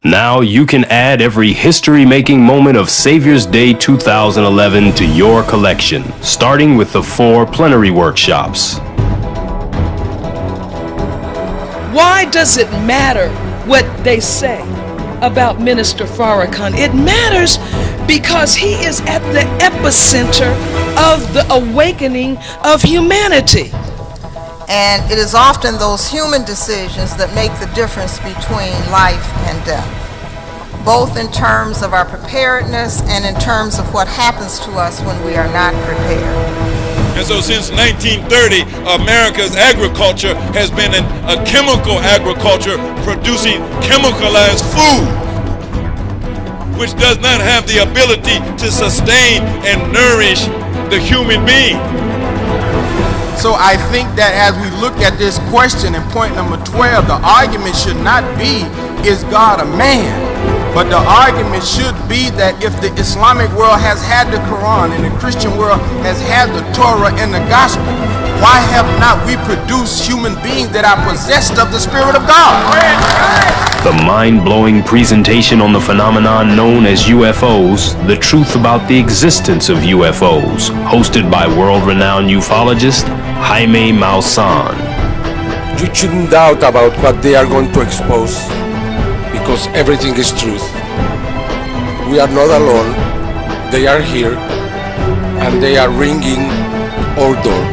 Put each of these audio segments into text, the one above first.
Now you can add every history-making moment of Savior's Day 2011 to your collection, starting with the 4 plenary workshops. Why does it matter what they say about Minister Farrakhan? It matters because he is at the epicenter of the awakening of humanity. And it is often those human decisions that make the difference between life and death, both in terms of our preparedness and in terms of what happens to us when we are not prepared. And so since 1930, America's agriculture has been a chemical agriculture producing chemicalized food, which does not have the ability to sustain and nourish the human being. So I think that as we look at this question in point number 12, the argument should not be, is God a man? But the argument should be that if the Islamic world has had the Quran and the Christian world has had the Torah and the Gospel, why have not we produced human beings that are possessed of the Spirit of God? The mind-blowing presentation on the phenomenon known as UFOs, the truth about the existence of UFOs, hosted by world-renowned ufologist Jaime Maussan. You shouldn't doubt about what they are going to expose, because everything is truth. We are not alone. They are here, and they are ringing our door.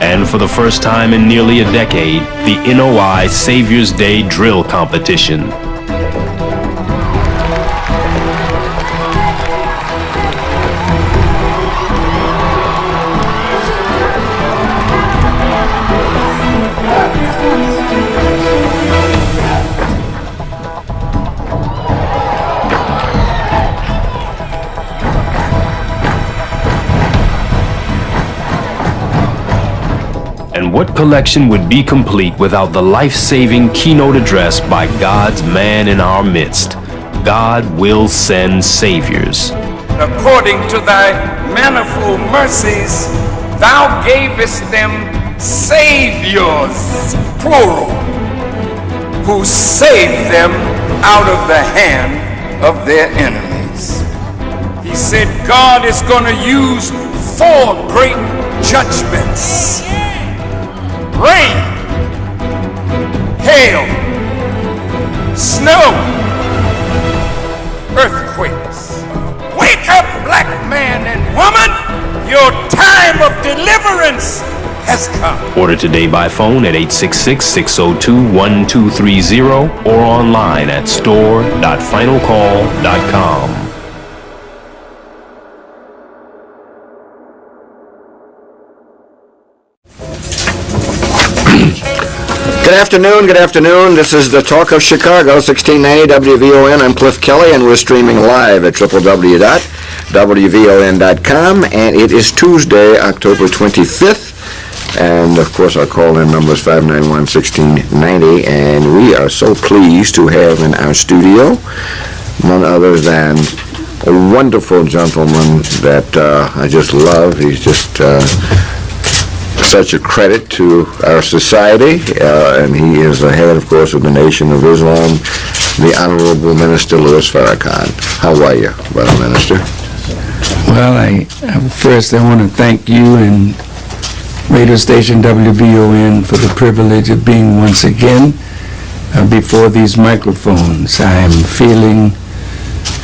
And for the first time in nearly a decade, the NOI Savior's Day Drill Competition. And what collection would be complete without the life-saving keynote address by God's man in our midst? God will send saviors. According to thy manifold mercies, thou gavest them saviors, plural, who saved them out of the hand of their enemies. He said God is going to use 4 great judgments: rain, hail, snow, earthquakes. Wake up, black man and woman, your time of deliverance has come. Order today by phone at 866-602-1230 or online at store.finalcall.com. Good afternoon. This is the Talk of Chicago, 1690 WVON. I'm Cliff Kelley, and we're streaming live at www.wvon.com, and it is Tuesday, October 25th, and of course our call-in number is 591-1690, and we are so pleased to have in our studio none other than a wonderful gentleman that I just love. He's just such a credit to our society, and he is the head, of course, of the Nation of Islam, the Honorable Minister Louis Farrakhan. How are you, Brother Minister? Well, first I want to thank you and radio station WVON for the privilege of being once again before these microphones. I am feeling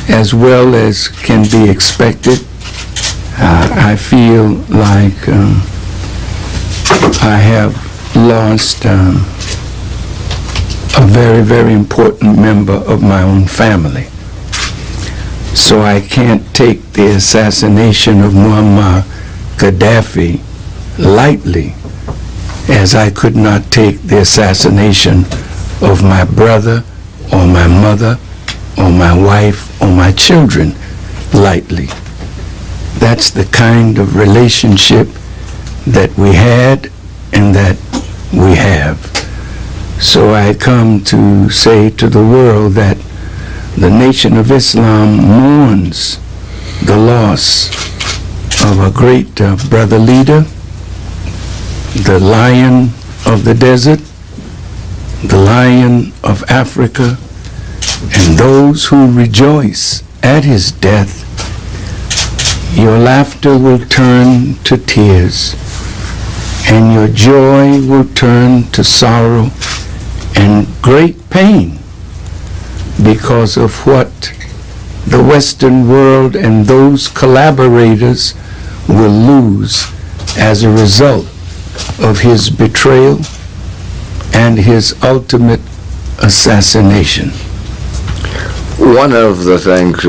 as well as can be expected. I feel like I have lost a very, very important member of my own family. So I can't take the assassination of Muammar Gaddafi lightly, as I could not take the assassination of my brother or my mother or my wife or my children lightly. That's the kind of relationship that we had and that we have. So I come to say to the world that the Nation of Islam mourns the loss of a great brother leader, the lion of the desert, the lion of Africa, those who rejoice at his death, your laughter will turn to tears, and your joy will turn to sorrow and great pain because of what the Western world and those collaborators will lose as a result of his betrayal and his ultimate assassination. One of the things,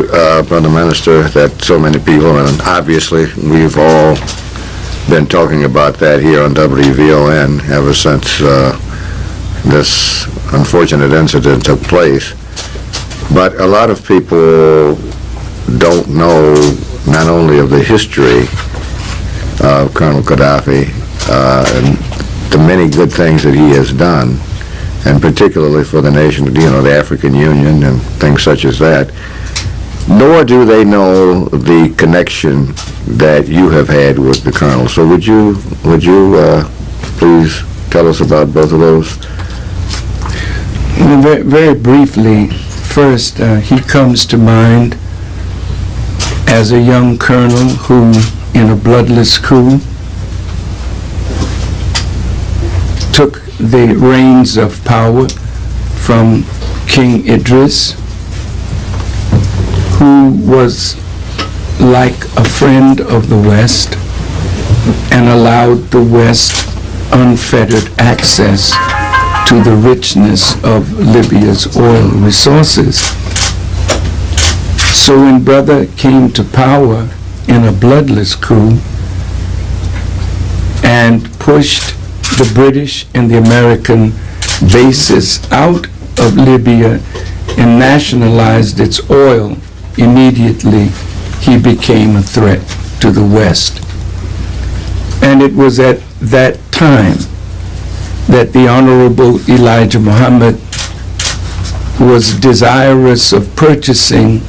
Brother Minister, that so many people, and obviously we've all been talking about that here on WVON ever since this unfortunate incident took place, but a lot of people don't know not only of the history of Colonel Gaddafi and the many good things that he has done, and particularly for the nation, the African Union and things such as that, nor do they know the connection that you have had with the Colonel. So would you please tell us about both of those? Well, very, very briefly, first, he comes to mind as a young colonel who, in a bloodless coup, took the reins of power from King Idris, who was like a friend of the West and allowed the West unfettered access to the richness of Libya's oil resources. So when brother came to power in a bloodless coup and pushed the British and the American bases out of Libya and nationalized its oil, immediately he became a threat to the West. And it was at that time that the Honorable Elijah Muhammad was desirous of purchasing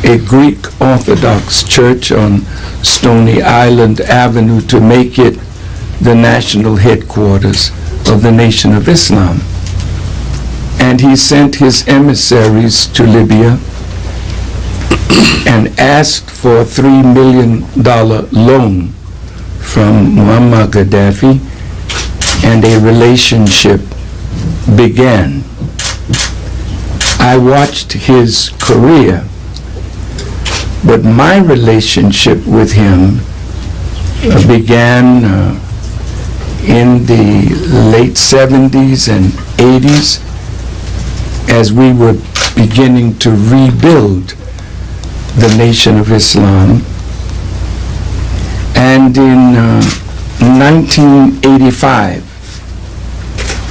a Greek Orthodox church on Stony Island Avenue to make it the national headquarters of the Nation of Islam. And he sent his emissaries to Libya and asked for a $3 million loan from Muammar Gaddafi, and a relationship began. I watched his career, but my relationship with him began in the late 70s and 80s as we were beginning to rebuild the Nation of Islam. And in 1985,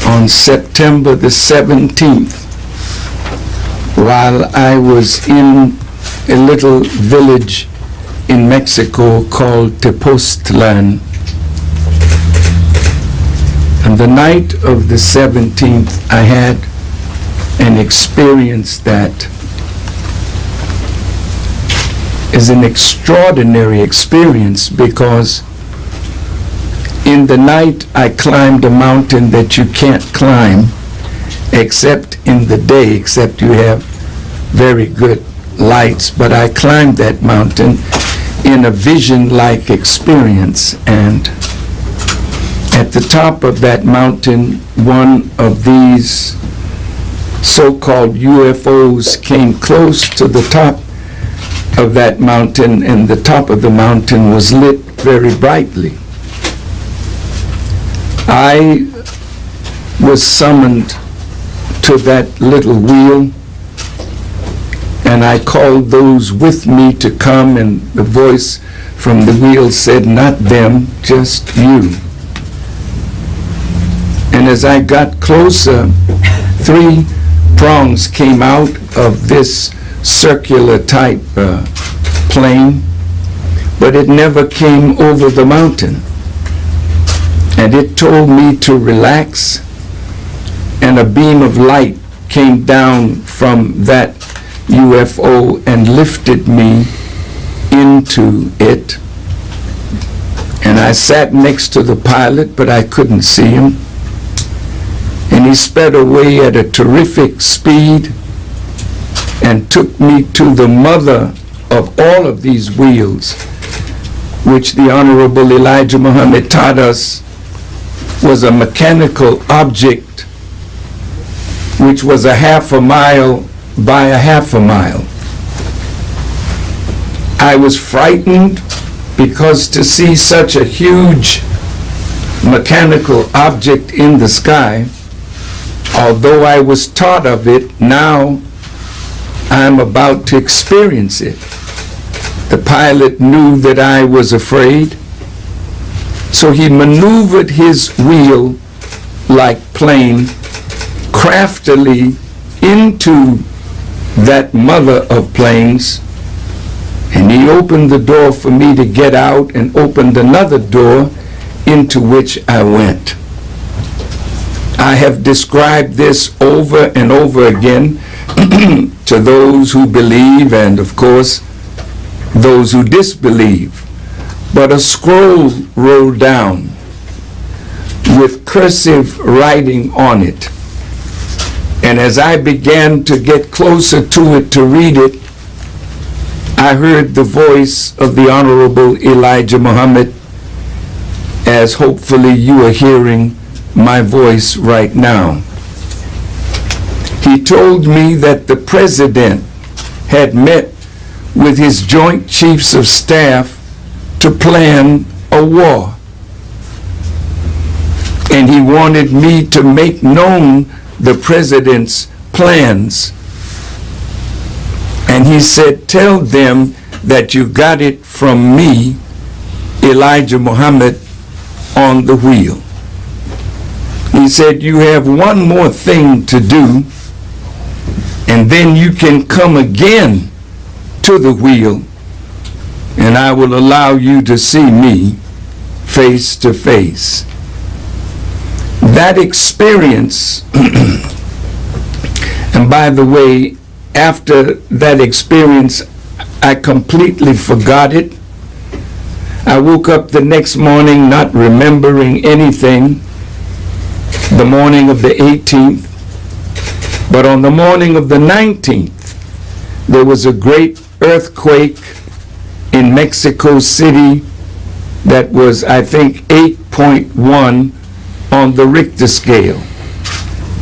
on September the 17th, while I was in a little village in Mexico called Tepoztlan, on the night of the 17th, I had an experience that is an extraordinary experience, because in the night I climbed a mountain that you can't climb except in the day, except you have very good lights. But I climbed that mountain in a vision-like experience, and at the top of that mountain, one of these so-called UFOs came close to the top of that mountain, and the top of the mountain was lit very brightly. I was summoned to that little wheel, and I called those with me to come, and the voice from the wheel said, "Not them, just you." And as I got closer, 3 prongs came out of this circular type plane, but it never came over the mountain. And it told me to relax, and a beam of light came down from that UFO and lifted me into it. And I sat next to the pilot, but I couldn't see him. And he sped away at a terrific speed, and took me to the mother of all of these wheels, which the Honorable Elijah Muhammad taught us was a mechanical object which was a half a mile by a half a mile. I was frightened because to see such a huge mechanical object in the sky, although I was taught of it, now I'm about to experience it. The pilot knew that I was afraid, so he maneuvered his wheel-like plane craftily into that mother of planes, and he opened the door for me to get out and opened another door into which I went. I have described this over and over again to those who believe and, of course, those who disbelieve. But a scroll rolled down with cursive writing on it. And as I began to get closer to it to read it, I heard the voice of the Honorable Elijah Muhammad, as hopefully you are hearing my voice right now. He told me that the President had met with his Joint Chiefs of Staff to plan a war. And he wanted me to make known the President's plans. And he said, tell them that you got it from me, Elijah Muhammad, on the wheel. He said, you have one more thing to do, and then you can come again to the wheel, and I will allow you to see me face to face. That experience, and by the way, after that experience, I completely forgot it. I woke up the next morning not remembering anything, the morning of the 18th. But on the morning of the 19th, there was a great earthquake in Mexico City that was, I think, 8.1 on the Richter scale.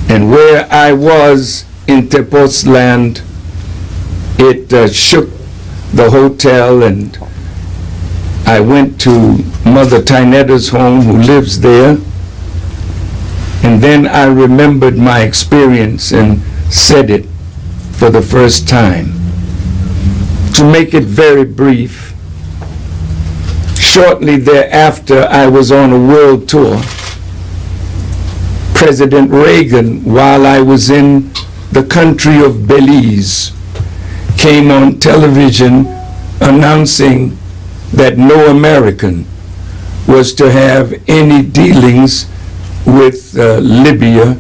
And where I was in Tepoztlan, it shook the hotel, and I went to Mother Tynetta's home, who lives there. And then I remembered my experience and said it for the first time. To make it very brief, shortly thereafter, I was on a world tour. President Reagan, while I was in the country of Belize, came on television announcing that no American was to have any dealings with Libya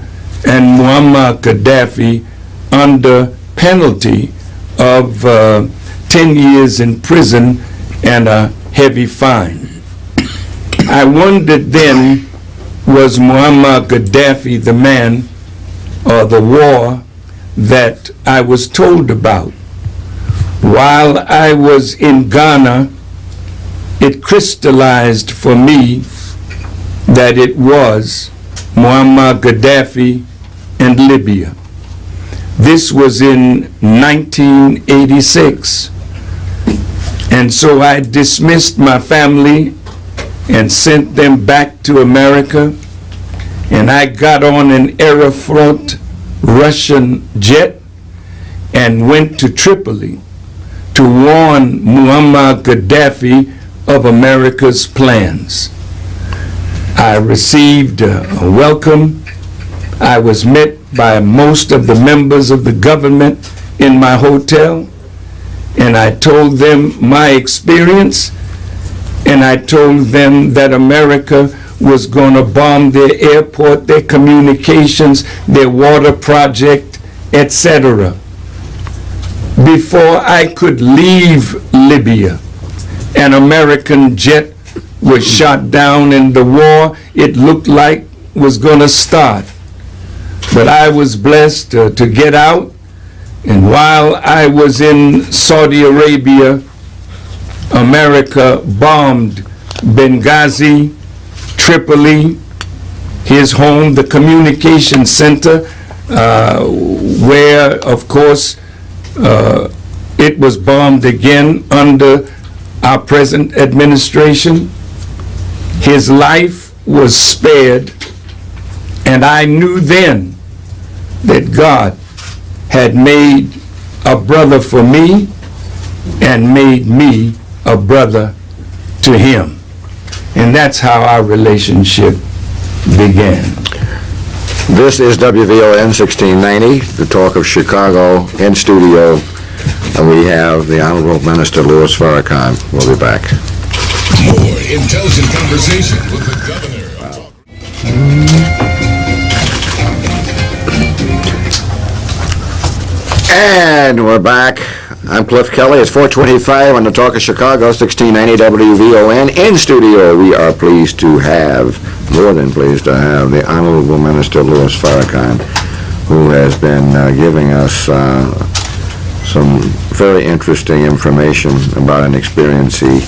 and Muammar Gaddafi under penalty of 10 years in prison and a heavy fine. I wondered then, was Muammar Gaddafi the man or the war that I was told about? While I was in Ghana, it crystallized for me that it was Muammar Gaddafi and Libya. This was in 1986. And so I dismissed my family and sent them back to America. And I got on an Aeroflot Russian jet and went to Tripoli to warn Muammar Gaddafi of America's plans. I received a welcome. I was met by most of the members of the government in my hotel, and I told them my experience, and I told them that America was going to bomb their airport, their communications, their water project, etc. Before I could leave Libya, an American jet was shot down, and the war, it looked like, was going to start. But I was blessed to get out, And while I was in Saudi Arabia, America bombed Benghazi, Tripoli, his home, the communication center, where, of course, it was bombed again under our present administration. His life was spared, and I knew then that God had made a brother for me and made me a brother to him. And that's how our relationship began. This is WVON 1690, the Talk of Chicago. In studio, we have the Honorable Minister Louis Farrakhan. We'll be back. More intelligent conversation with the governor. And we're back. I'm Cliff Kelley. It's 4:25 on the Talk of Chicago, 1690 WVON. In studio, we are pleased to have, more than pleased to have, the Honorable Minister Louis Farrakhan, who has been giving us some very interesting information about an experience he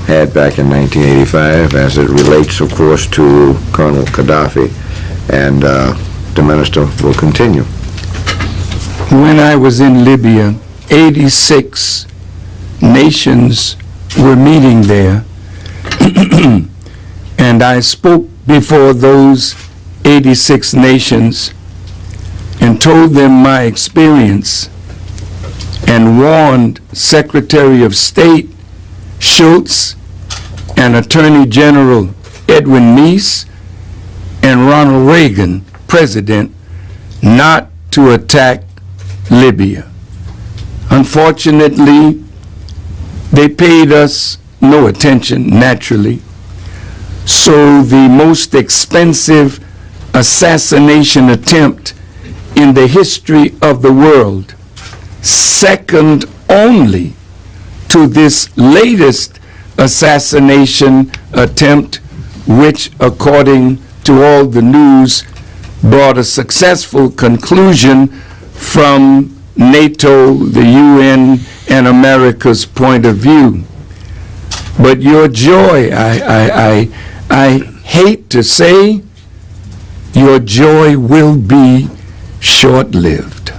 had back in 1985 as it relates, of course, to Colonel Gaddafi. And the minister will continue. When I was in Libya, 86 nations were meeting there, and I spoke before those 86 nations and told them my experience and warned Secretary of State Schultz and Attorney General Edwin Meese and Ronald Reagan, President, not to attack Libya. Unfortunately, they paid us no attention, naturally. So the most expensive assassination attempt in the history of the world, second only to this latest assassination attempt, which, according to all the news, brought a successful conclusion from NATO, the UN, and America's point of view. But your joy, I hate to say, your joy will be short-lived.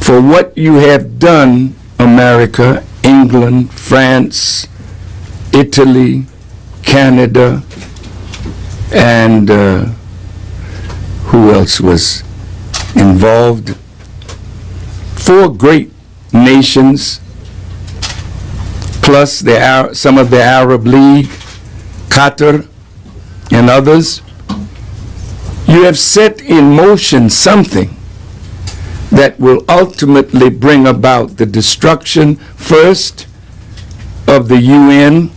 For what you have done, America, England, France, Italy, Canada, and who else was involved? 4 great nations, plus some of the Arab League, Qatar, and others. You have set in motion something that will ultimately bring about the destruction, first, of the UN.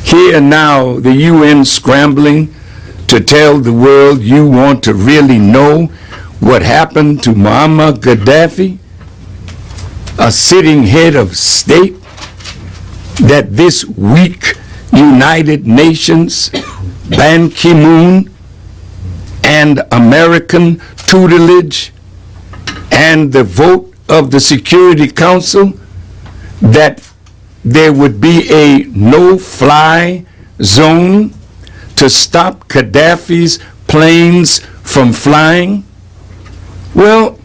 Here now, the UN scrambling to tell the world you want to really know what happened to Muammar Gaddafi, a sitting head of state, that this weak United Nations, Ban Ki-moon, and American tutelage, and the vote of the Security Council, that there would be a no-fly zone to stop Gaddafi's planes from flying. Well,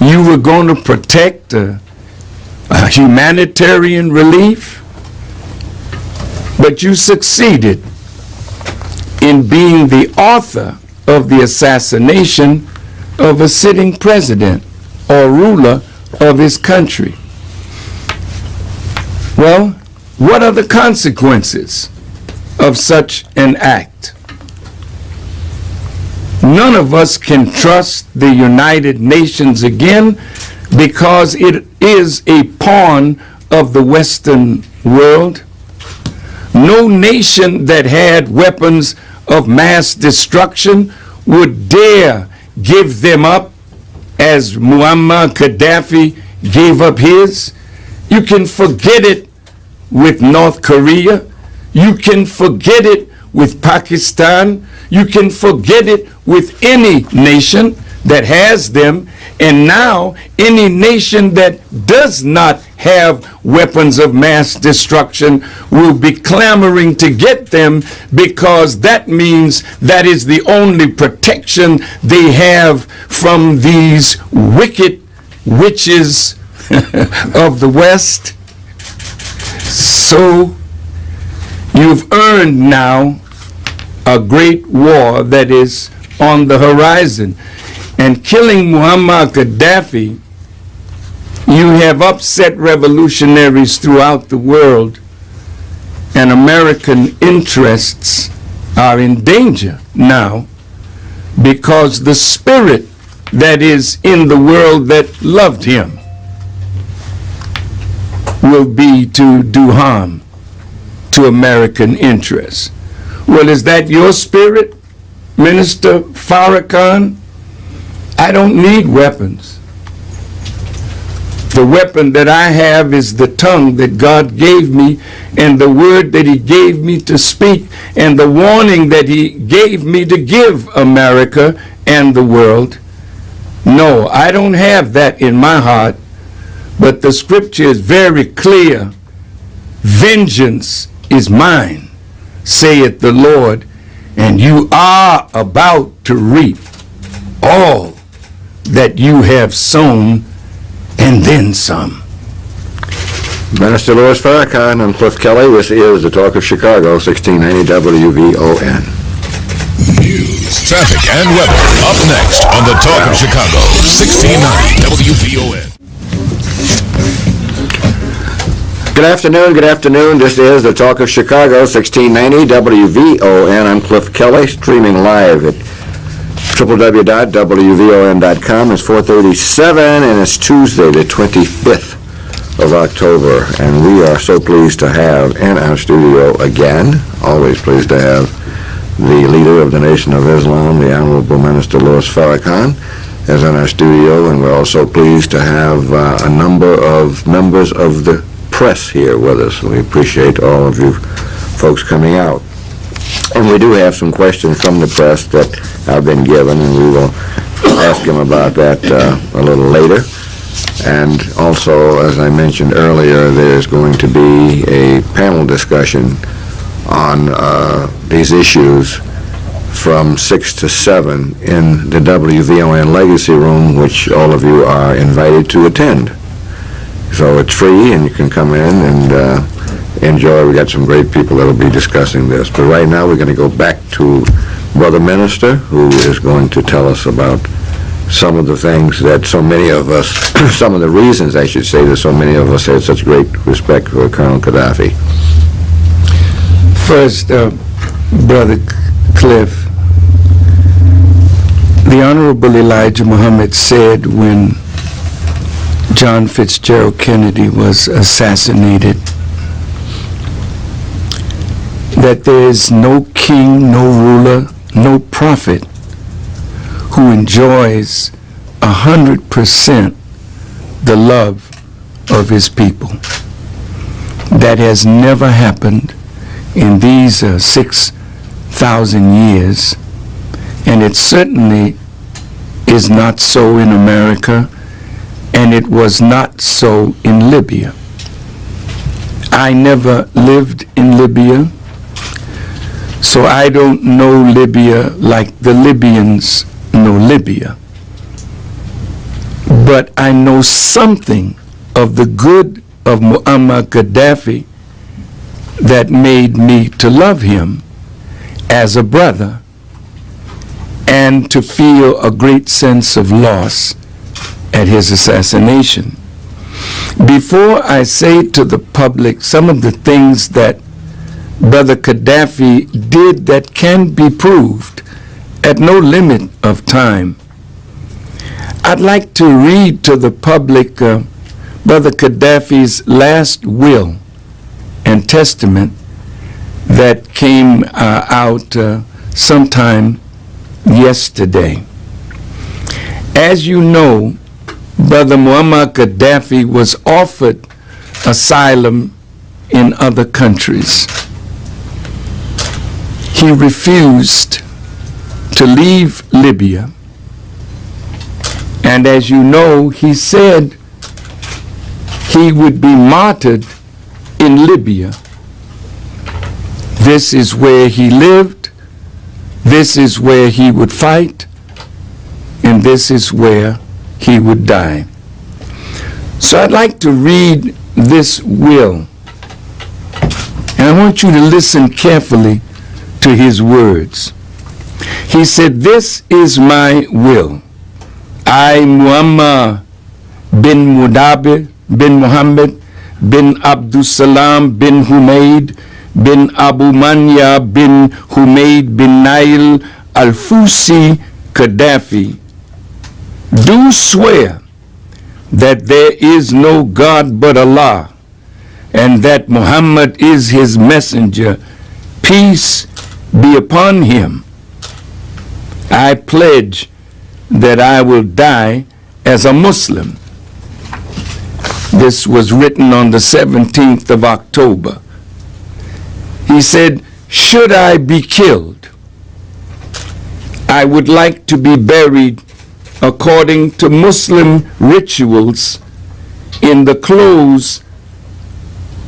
you were going to protect humanitarian relief, but you succeeded in being the author of the assassination of a sitting president or ruler of his country. Well, what are the consequences of such an act? None of us can trust the United Nations again because it is a pawn of the Western world. No nation that had weapons of mass destruction would dare give them up as Muammar Gaddafi gave up his. You can forget it with North Korea. You can forget it with Pakistan. You can forget it with any nation that has them, and now any nation that does not have weapons of mass destruction will be clamoring to get them, because that means that is the only protection they have from these wicked witches of the West. So you've earned now a great war that is on the horizon. And killing Muammar Gaddafi, you have upset revolutionaries throughout the world, and American interests are in danger now, because the spirit that is in the world that loved him will be to do harm to American interests. Well, is that your spirit, Minister Farrakhan? I don't need weapons. The weapon that I have is the tongue that God gave me, and the word that he gave me to speak, and the warning that he gave me to give America and the world. No, I don't have that in my heart, but the scripture is very clear. Vengeance is mine, saith the Lord, and you are about to reap all that you have sown, and then some. Minister Louis Farrakhan and Cliff Kelley. This is the Talk of Chicago, 1690 WVON. News, traffic, and weather. Up next on the Talk of Chicago, 1690 WVON. Good afternoon. This is the Talk of Chicago, 1690 WVON. I'm Cliff Kelley, streaming live at www.wvon.com. It's 4:37, and it's Tuesday, the 25th of October, and we are so pleased to have in our studio again, always pleased to have the leader of the Nation of Islam, the Honorable Minister Louis Farrakhan, is in our studio, and we're also pleased to have a number of members of the press here with us. We appreciate all of you folks coming out. And we do have some questions from the press that have been given, and we will ask him about that a little later. And also, as I mentioned earlier, there's going to be a panel discussion on these issues from 6 to 7 in the WVON Legacy Room, which all of you are invited to attend. So it's free, and you can come in and enjoy. We got some great people that will be discussing this. But right now we're going to go back to Brother Minister, who is going to tell us about some of the things that so many of us, some of the reasons, I should say, that so many of us had such great respect for Colonel Gaddafi. First, Brother Cliff, the Honorable Elijah Muhammad said when John Fitzgerald Kennedy was assassinated that there is no king, no ruler, no prophet who enjoys 100% the love of his people. That has never happened in these 6,000 years, and it certainly is not so in America, and it was not so in Libya. I never lived in Libya, so I don't know Libya like the Libyans know Libya. But I know something of the good of Muammar Gaddafi that made me to love him as a brother and to feel a great sense of loss at his assassination. Before I say to the public some of the things that Brother Gaddafi did that can be proved at no limit of time, I'd like to read to the public Brother Gaddafi's last will and testament that came out sometime yesterday. As you know, Brother Muammar Gaddafi was offered asylum in other countries. He refused to leave Libya And as you know, he said he would be martyred in Libya. This is where he lived, this is where he would fight, and this is where he would die. So I'd like to read this will, and I want you to listen carefully to his words. He said, "This is my will. I, Muhammad bin Mudabbir bin Muhammad bin Abdussalam bin Humaid bin Abu Manya bin Humaid bin Nail al-Fusi Gaddafi, do swear that there is no God but Allah, and that Muhammad is his messenger, peace be upon him. I pledge that I will die as a Muslim." This was written on the 17th of October. He said, "Should I be killed, I would like to be buried according to Muslim rituals in the clothes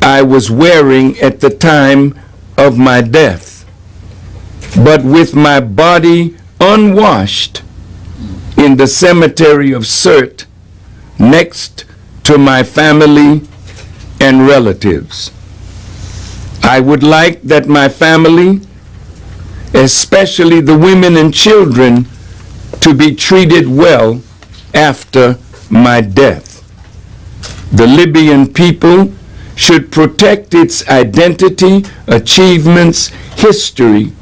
I was wearing at the time of my death, but with my body unwashed in the cemetery of Sirte next to my family and relatives. I would like that my family, especially the women and children, to be treated well after my death. The Libyan people should protect its identity, achievements, history,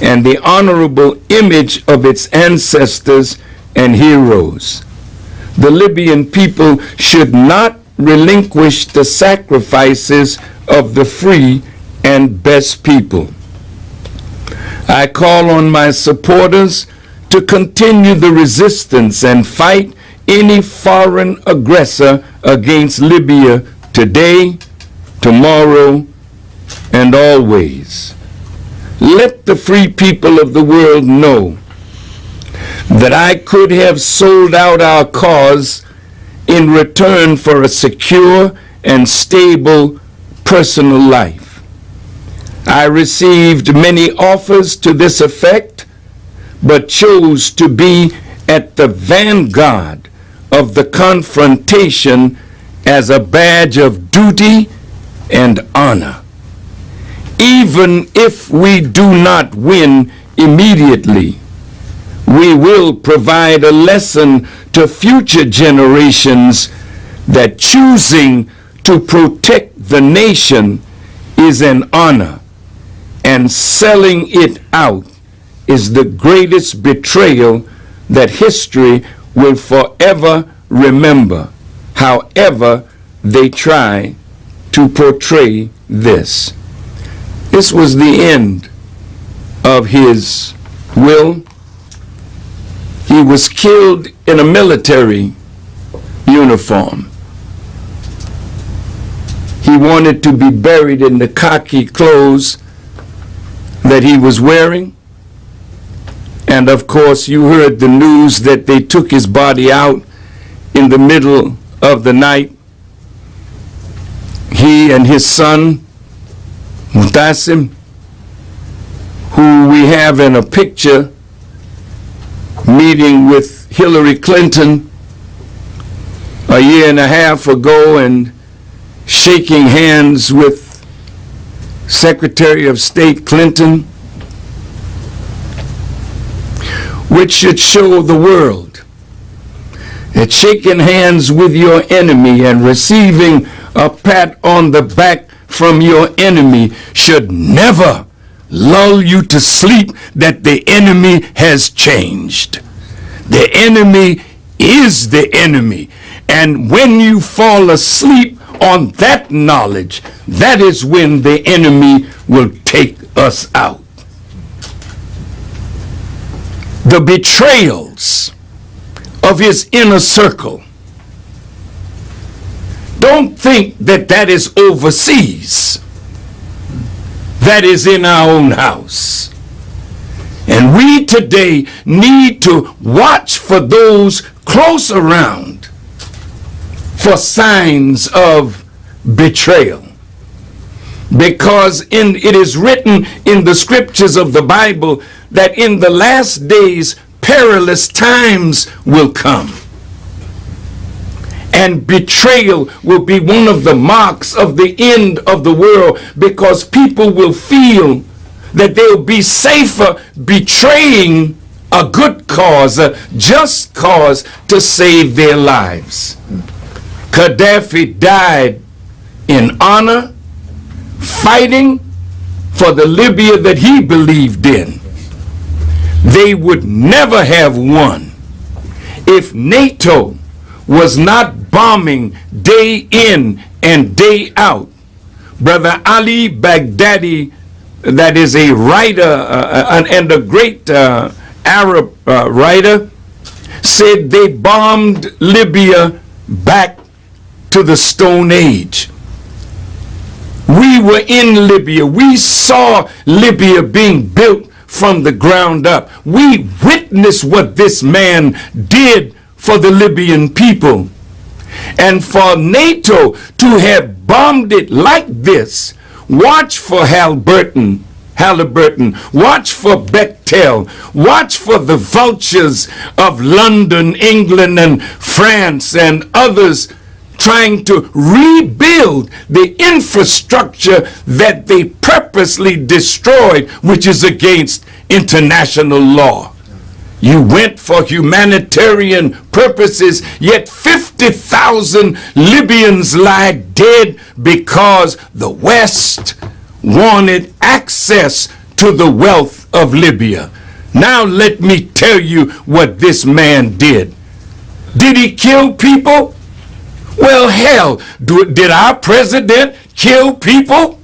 and the honorable image of its ancestors and heroes. The Libyan people should not relinquish the sacrifices of the free and best people. I call on my supporters to continue the resistance and fight any foreign aggressor against Libya today, tomorrow, and always. Let the free people of the world know that I could have sold out our cause in return for a secure and stable personal life. I received many offers to this effect, but chose to be at the vanguard of the confrontation as a badge of duty and honor. Even if we do not win immediately, we will provide a lesson to future generations that choosing to protect the nation is an honor, and selling it out is the greatest betrayal that history will forever remember, however they try to portray this. This was the end of his will. He was killed in a military uniform. He wanted to be buried in the khaki clothes that he was wearing. And of course, you heard the news that they took his body out in the middle of the night. He and his son, Mutassim, who we have in a picture meeting with Hillary Clinton a year and a half ago and shaking hands with Secretary of State Clinton, which should show the world that shaking hands with your enemy and receiving a pat on the back from your enemy should never lull you to sleep that the enemy has changed. The enemy is the enemy. And when you fall asleep on that knowledge, that is when the enemy will take us out. The betrayals of his inner circle. Don't think that that is overseas. That is in our own house. And And we today need to watch for those close around for signs of betrayal. Because it is written in the scriptures of the Bible that in the last days perilous times will come. And betrayal will be one of the marks of the end of the world, because people will feel that they'll be safer betraying a good cause, a just cause, to save their lives. Gaddafi died in honor, fighting for the Libya that he believed in. They would never have won if NATO was not bombing day in and day out. Brother Ali Baghdadi, that is a writer and a great Arab writer, said they bombed Libya back to the Stone Age. We were in Libya. We saw Libya being built from the ground up. We witnessed what this man did for the Libyan people. And for NATO to have bombed it like this, watch for Halliburton, watch for Bechtel, watch for the vultures of London, England, and France, and others trying to rebuild the infrastructure that they purposely destroyed, which is against international law. You went for humanitarian purposes, yet 50,000 Libyans lie dead because the West wanted access to the wealth of Libya. Now let me tell you what this man did. Did he kill people? Well, hell, did our president kill people?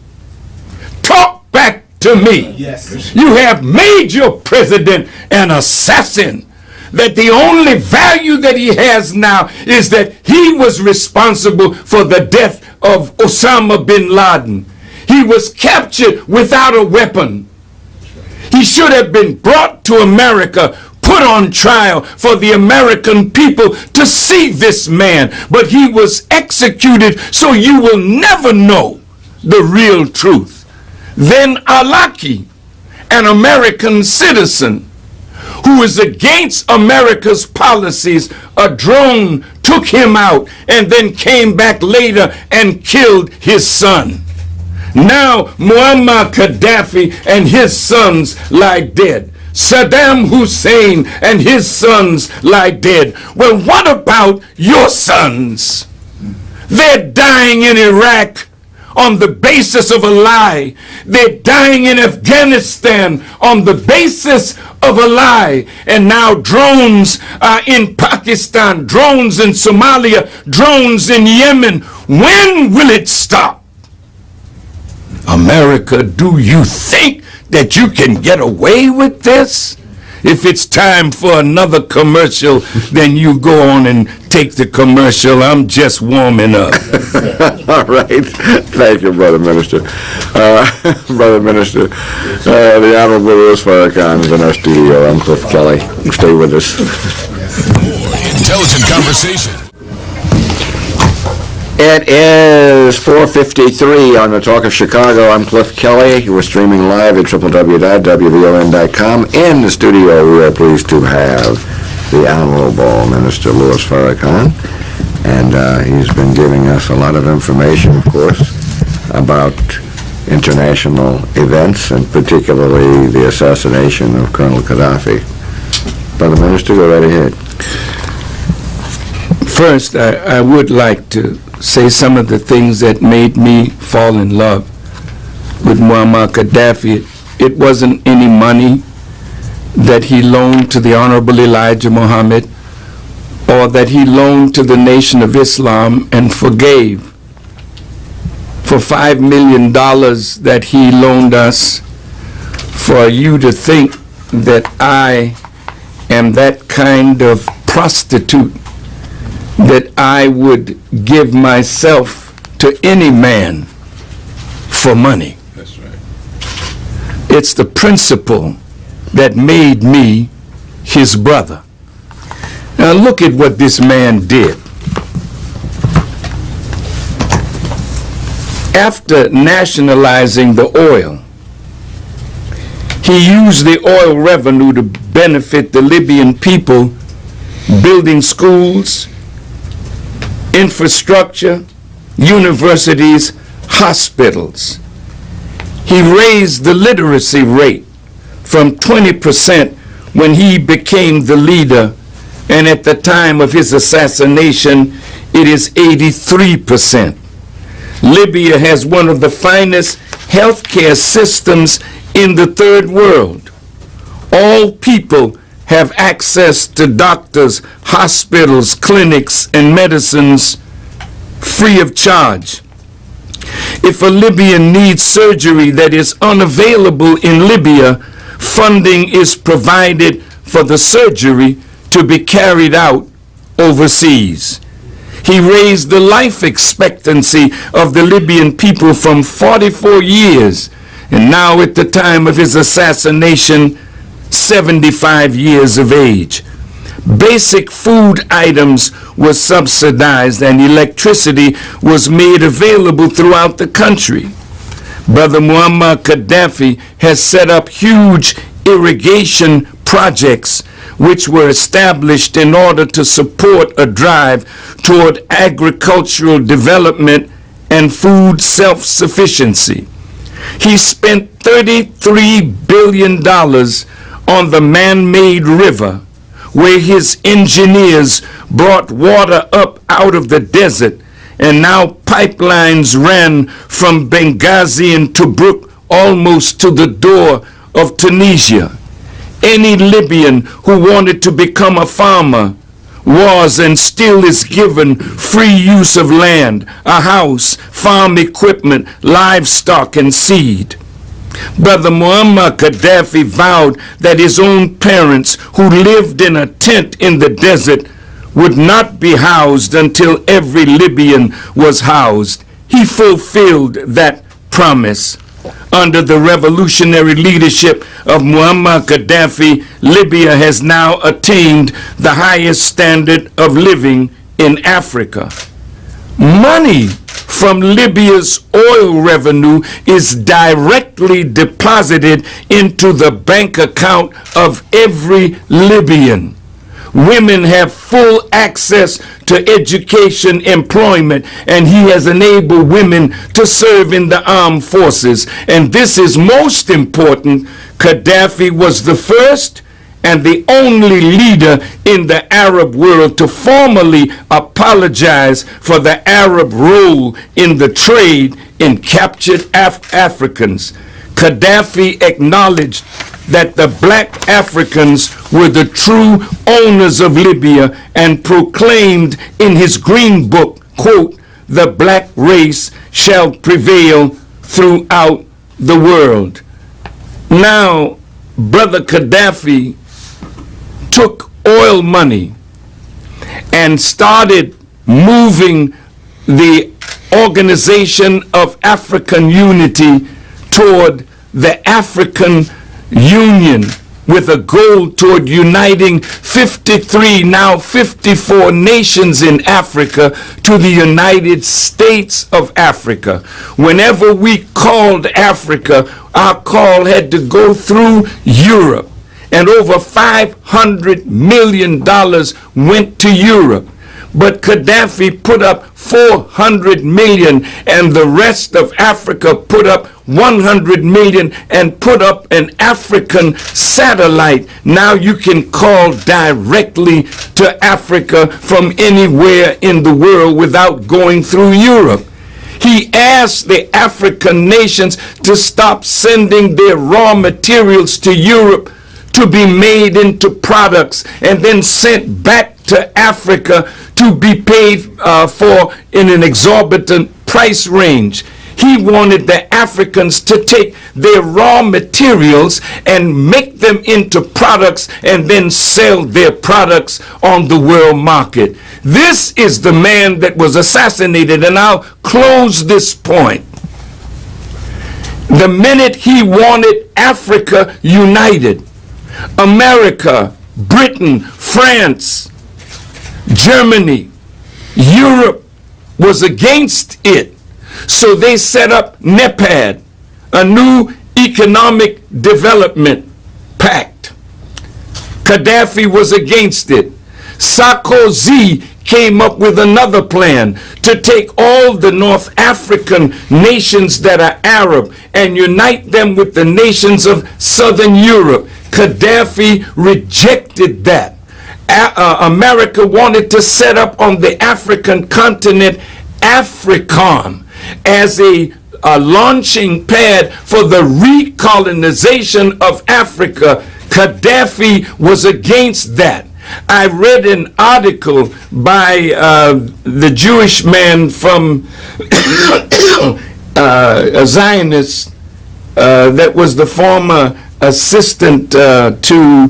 Talk back to me. Yes. You have made your president an assassin. That the only value that he has now is that he was responsible for the death of Osama bin Laden. He was captured without a weapon. He should have been brought to America, put on trial for the American people to see this man. But he was executed, so you will never know the real truth. Then Alaki, an American citizen who is against America's policies, a drone took him out and then came back later and killed his son. Now Muammar Gaddafi and his sons lie dead. Saddam Hussein and his sons lie dead. Well, what about your sons? They're dying in Iraq on the basis of a lie. They're dying in Afghanistan on the basis of a lie. And now drones are in Pakistan, drones in Somalia, drones in Yemen. When will it stop? America, do you think that you can get away with this? If it's time for another commercial, then you go on and take the commercial. I'm just warming up. All right. Thank you, Brother Minister. Brother Minister, the Honorable Louis Farrakhan is in our studio. I'm Cliff Kelley. Stay with us. More intelligent conversation. It is 4:53 on the Talk of Chicago. I'm Cliff Kelley. We're streaming live at www.wvon.com. In the studio, we are pleased to have the Honorable Minister Louis Farrakhan. And he's been giving us a lot of information, of course, about international events, and particularly the assassination of Colonel Gaddafi. Brother Minister, go right ahead. First, I would like to say some of the things that made me fall in love with Muammar Gaddafi. It wasn't any money that he loaned to the Honorable Elijah Muhammad, or that he loaned to the Nation of Islam and forgave for $5 million that he loaned us. For you to think that I am that kind of prostitute, that I would give myself to any man for money. That's right. It's the principle that made me his brother. Now look at what this man did. After nationalizing the oil, he used the oil revenue to benefit the Libyan people, building schools, infrastructure, universities, hospitals. He raised the literacy rate from 20% when he became the leader, and at the time of his assassination, it is 83%. Libya has one of the finest healthcare systems in the third world. All people have access to doctors, hospitals, clinics, and medicines free of charge. If a Libyan needs surgery that is unavailable in Libya, funding is provided for the surgery to be carried out overseas. He raised the life expectancy of the Libyan people from 44 years, and now at the time of his assassination, 75 years of age. Basic food items were subsidized and electricity was made available throughout the country. Brother Muammar Gaddafi has set up huge irrigation projects which were established in order to support a drive toward agricultural development and food self-sufficiency. He spent $33 billion on the man-made river, where his engineers brought water up out of the desert, and now pipelines ran from Benghazi and Tobruk almost to the door of Tunisia. Any Libyan who wanted to become a farmer was and still is given free use of land, a house, farm equipment, livestock, and seed. Brother Muammar Gaddafi vowed that his own parents, who lived in a tent in the desert, would not be housed until every Libyan was housed. He fulfilled that promise. Under the revolutionary leadership of Muammar Gaddafi, Libya has now attained the highest standard of living in Africa. Money from Libya's oil revenue is directly deposited into the bank account of every Libyan. Women have full access to education, employment, and he has enabled women to serve in the armed forces. And this is most important. Gaddafi was the first and the only leader in the Arab world to formally apologize for the Arab role in the trade in captured Africans. Gaddafi acknowledged that the black Africans were the true owners of Libya and proclaimed in his Green Book, quote, "The black race shall prevail throughout the world." Now, Brother Gaddafi took oil money and started moving the Organization of African Unity toward the African Union, with a goal toward uniting 53, now 54 nations in Africa to the United States of Africa. Whenever we called Africa, our call had to go through Europe, and over $500 million went to Europe. But Gaddafi put up 400 million, and the rest of Africa put up 100 million and put up an African satellite. Now you can call directly to Africa from anywhere in the world without going through Europe. He asked the African nations to stop sending their raw materials to Europe to be made into products and then sent back to Africa to be paid for in an exorbitant price range. He wanted the Africans to take their raw materials and make them into products and then sell their products on the world market. This is the man that was assassinated, and I'll close this point. The minute he wanted Africa united, America, Britain, France, Germany, Europe was against it. So they set up NEPAD, a new economic development pact. Gaddafi was against it. Sarkozy came up with another plan to take all the North African nations that are Arab and unite them with the nations of Southern Europe. Gaddafi rejected that. America wanted to set up on the African continent African as a launching pad for the recolonization of Africa. Gaddafi was against that. I read an article by the Jewish man from a Zionist that was the former assistant to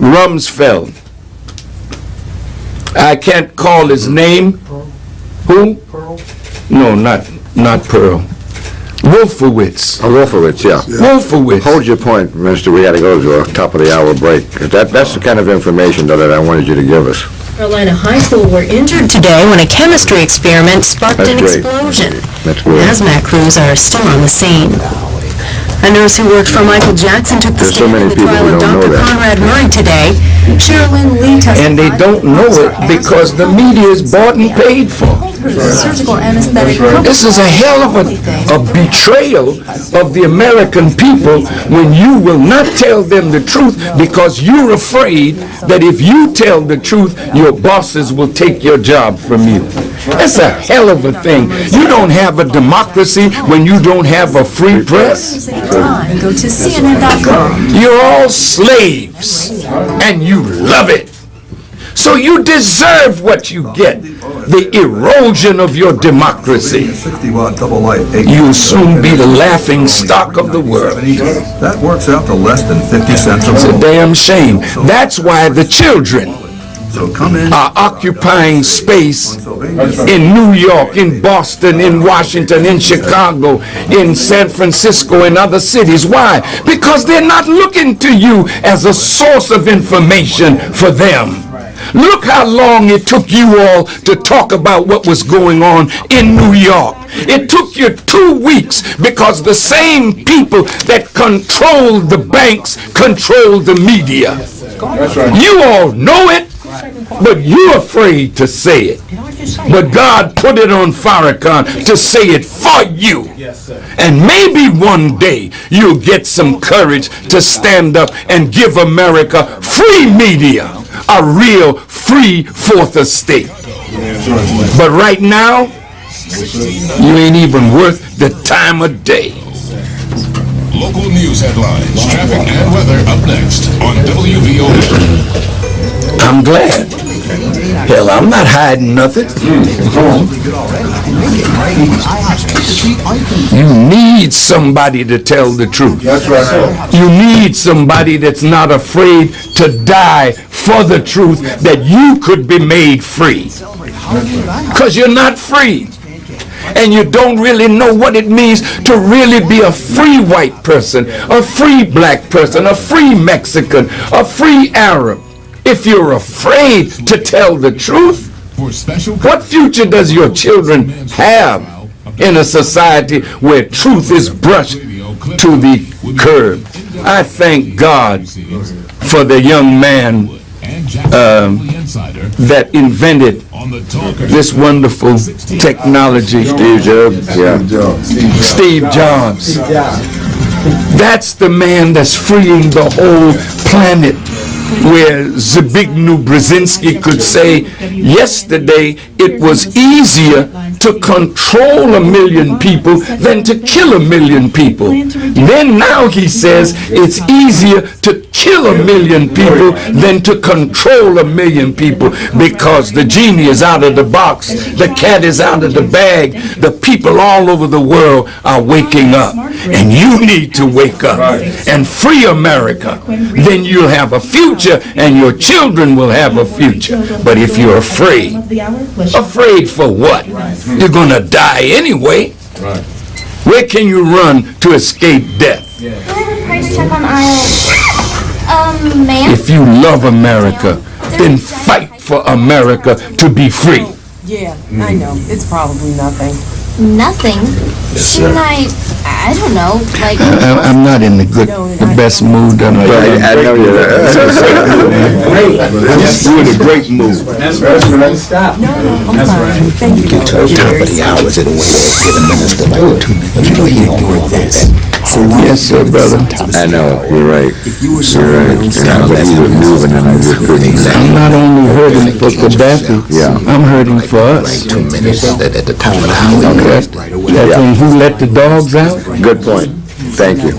Rumsfeld. I can't call his name. Who? Pearl? No, not Pearl. Wolfowitz. Oh, Wolfowitz, yeah. Wolfowitz. Hold your point, Minister. We got to go to a top of the hour break. That's the kind of information that I wanted you to give us. Carolina high school were injured today when a chemistry experiment sparked an explosion. That's great. Hazmat crews are still on the scene. A nurse who worked for Michael Jackson took the stand in the trial of Dr. Conrad Murray today. Sherilyn Lee testified. And they don't know it because the media is bought and paid for. Surgical anesthetic. This is a hell of a betrayal of the American people when you will not tell them the truth because you're afraid that if you tell the truth, your bosses will take your job from you. That's a hell of a thing. You don't have a democracy when you don't have a free press. Go to CNN.com. You're all slaves, and you love it. So you deserve what you get, the erosion of your democracy. You'll soon be the laughing stock of the world. That works out to less than 50 cents a It's a damn shame. That's why the children are occupying space in New York, in Boston, in Washington, in Chicago, in San Francisco, and other cities. Why? Because they're not looking to you as a source of information for them. Look how long it took you all to talk about what was going on in New York. It took you 2 weeks because the same people that controlled the banks controlled the media. You all know it, but you're afraid to say it. But God put it on Farrakhan to say it for you. And maybe one day you'll get some courage to stand up and give America free media, a real free fourth estate. But right now, you ain't even worth the time of day. Local news headlines, traffic and weather up next on WVON. I'm glad. Hell, I'm not hiding nothing. You need somebody to tell the truth. That's right. You need somebody that's not afraid to die for the truth that you could be made free. Because you're not free. And you don't really know what it means to really be a free white person, a free black person, a free Mexican, a free Arab. If you're afraid to tell the truth, what future does your children have in a society where truth is brushed to the curb? I thank God for the young man that invented this wonderful technology. Steve Jobs. Steve Jobs. That's the man that's freeing the whole planet. Where Zbigniew Brzezinski could say, yesterday it was easier to control 1 million people than to kill 1 million people. Then now he says it's easier to kill 1 million people than to control 1 million people because the genie is out of the box, the cat is out of the bag, the people all over the world are waking up. And you need to wake up and free America. Then you'll have a future and your children will have a future. But if you're afraid for what? You're going to die anyway. Where can you run to escape death? Price check on aisle Ma'am? If you love America, then fight for America to be free. Yeah, I know. It's probably nothing. Nothing? Shouldn't I don't know, like... I'm not in the best mood. I know you're You're in a great mood. Stop. No, I'm fine. Thank you. Top of the hour is the way they give a minister like 2 minutes. You know you don't want this. So yes, sir, brother. I know, you're right. If you were You're right. And I was moving and I just couldn't. I'm not only hurting for Gaddafi, I'm hurting for us. 2 minutes at the top of the hour. That's who let the dogs out? Good point. Thank you.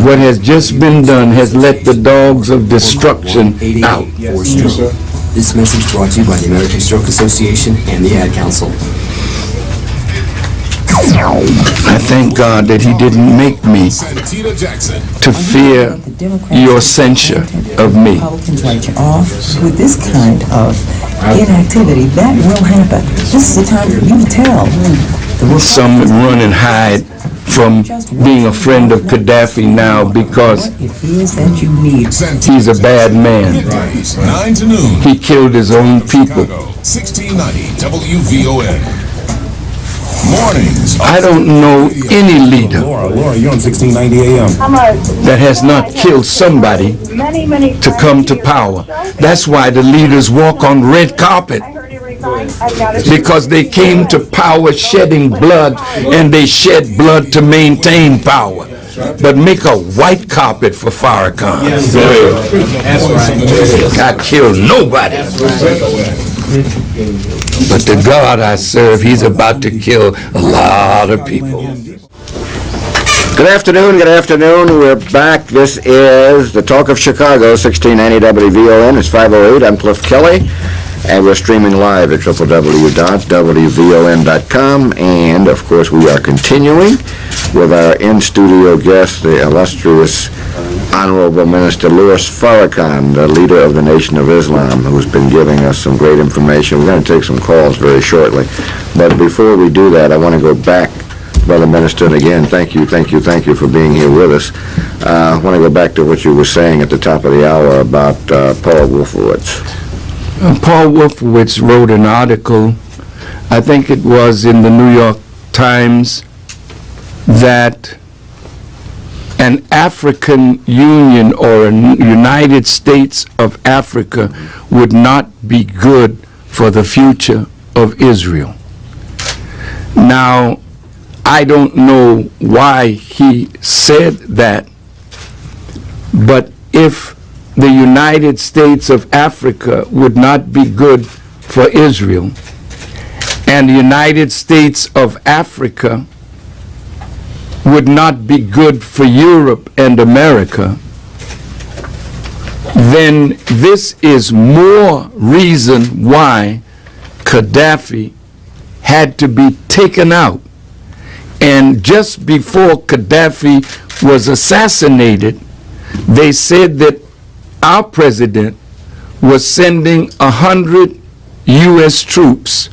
What has just been done has let the dogs of destruction out. This message brought to you by the American Stroke Association and the Ad Council. I thank God that He didn't make me to fear your censure of me. Republicans write you off with this kind of inactivity. That will happen. This is the time for you to tell. Some run and hide from being a friend of Gaddafi now because he's a bad man. 9 to noon. He killed his own people. 1690 WVON. Mornings. I don't know any leader Laura, you're on 1690 AM. that has not killed somebody to come to power. That's why the leaders walk on red carpet. Because they came to power shedding blood, and they shed blood to maintain power. But make a white carpet for Farrakhan. I killed nobody. But the God I serve, He's about to kill a lot of people. Good afternoon, good afternoon. We're back. This is the Talk of Chicago, 1690 WVON. It's 5:08. I'm Cliff Kelley, and we're streaming live at www.wvon.com. And, of course, we are continuing with our in-studio guest, the illustrious Honorable Minister Louis Farrakhan, the leader of the Nation of Islam, who's been giving us some great information. We're going to take some calls very shortly. But before we do that, I want to go back, Brother Minister, and again, thank you for being here with us. I want to go back to what you were saying at the top of the hour about Paul Wolfowitz. Paul Wolfowitz wrote an article, I think it was in the New York Times, that an African Union or a United States of Africa would not be good for the future of Israel. Now, I don't know why he said that, but if the United States of Africa would not be good for Israel, and the United States of Africa would not be good for Europe and America, then this is more reason why Gaddafi had to be taken out. And just before Gaddafi was assassinated, they said that our president was sending 100 U.S. troops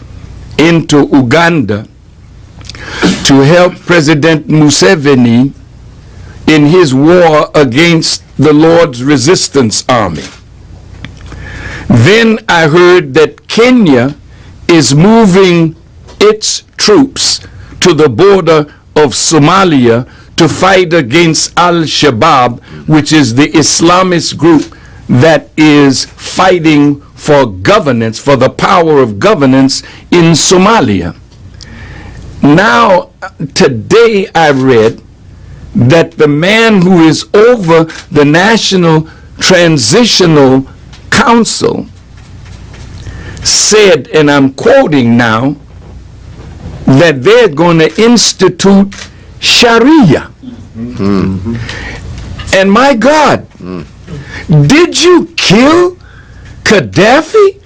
into Uganda to help President Museveni in his war against the Lord's Resistance Army. Then I heard that Kenya is moving its troops to the border of Somalia to fight against Al-Shabaab, which is the Islamist group that is fighting for governance, for the power of governance in Somalia. Now, today I read that the man who is over the National Transitional Council said, and I'm quoting now, that they're going to institute Sharia. Mm-hmm. And my God, did you kill Gaddafi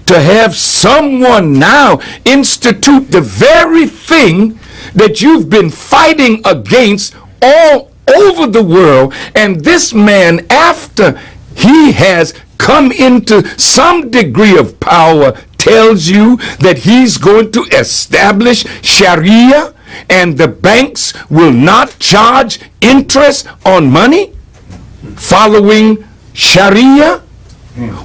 to have someone now institute the very thing that you've been fighting against all over the world? And this man, after he has come into some degree of power, tells you that he's going to establish Sharia and the banks will not charge interest on money following Sharia?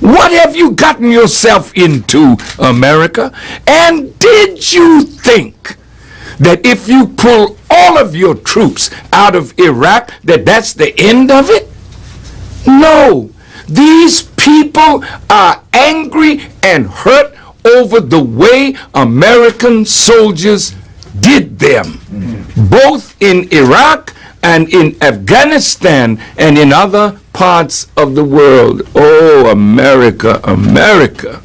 What have you gotten yourself into, America? And did you think that if you pull all of your troops out of Iraq, that that's the end of it? No. These people are angry and hurt over the way American soldiers did them, both in Iraq and in Afghanistan and in other parts of the world. Oh, America, America.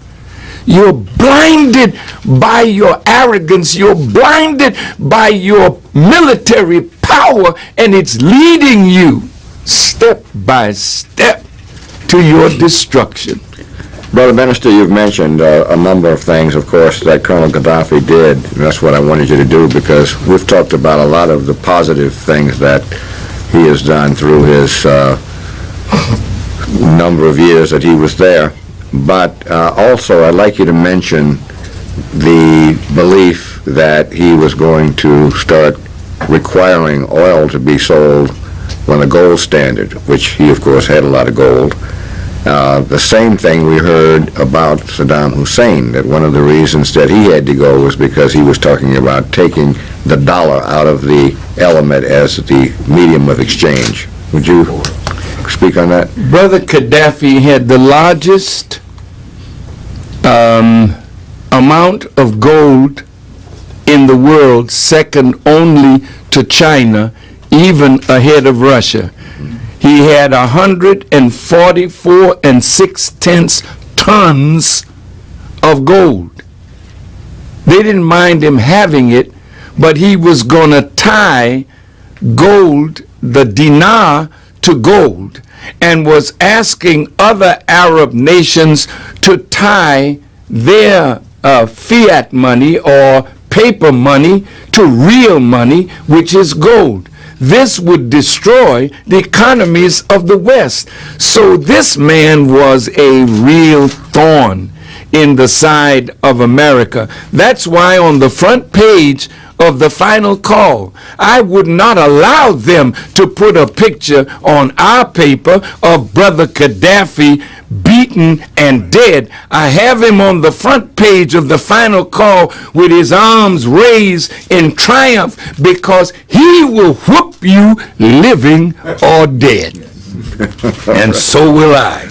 You're blinded by your arrogance. You're blinded by your military power, and it's leading you step by step to your destruction. Brother Minister, you've mentioned a number of things, of course, that Colonel Gaddafi did. And that's what I wanted you to do, because we've talked about a lot of the positive things that he has done through his number of years that he was there. But also, I'd like you to mention the belief that he was going to start requiring oil to be sold on a gold standard, which he, of course, had a lot of gold. The same thing we heard about Saddam Hussein, that one of the reasons that he had to go was because he was talking about taking the dollar out of the element as the medium of exchange. Would you speak on that? Brother Gaddafi had the largest amount of gold in the world, second only to China, even ahead of Russia. He had 144 6/10 tons of gold. They didn't mind him having it, but he was going to tie gold, the dinar, to gold, and was asking other Arab nations to tie their fiat money or paper money to real money, which is gold. This would destroy the economies of the West. So this man was a real thorn in the side of America. That's why on the front page of the Final Call, I would not allow them to put a picture on our paper of Brother Gaddafi beaten and dead. I have him on the front page of the Final Call with his arms raised in triumph, because he will whoop you living or dead. And so will I.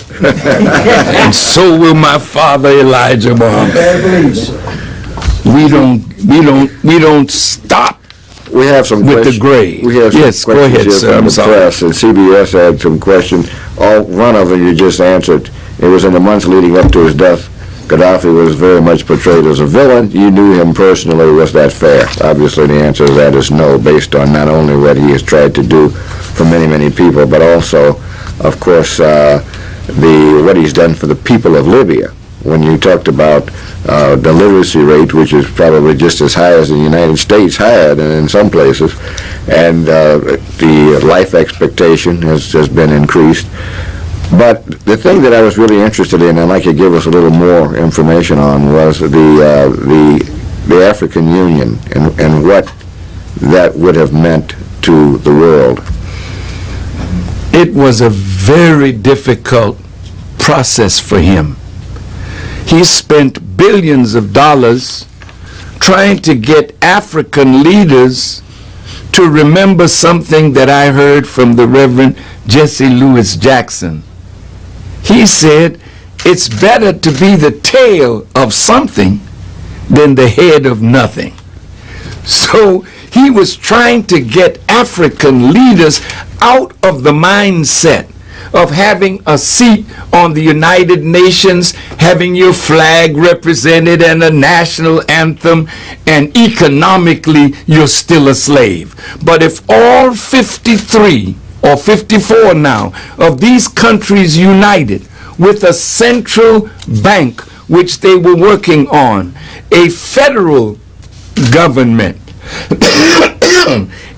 And so will my father Elijah Muhammad. We don't stop. We have some with the grave. We have some yes, go ahead, sir. I'm sorry. Press, and CBS had some questions. One of them you just answered. It was in the months leading up to his death. Gaddafi was very much portrayed as a villain. You knew him personally. Was that fair? Obviously, the answer to that is no, based on not only what he has tried to do for many, many people, but also, of course, what he's done for the people of Libya. When you talked about the literacy rate, which is probably just as high as the United States, higher than in some places, and the life expectation has been increased. But the thing that I was really interested in, and I'd like you to give us a little more information on, was the African Union and what that would have meant to the world. It was a very difficult process for him. He spent billions of dollars trying to get African leaders to remember something that I heard from the Reverend Jesse Louis Jackson. He said, it's better to be the tail of something than the head of nothing. So he was trying to get African leaders out of the mindset of having a seat on the United Nations, having your flag represented and a national anthem, and economically you're still a slave. But if all 53 or 54 now of these countries united with a central bank, which they were working on, a federal government,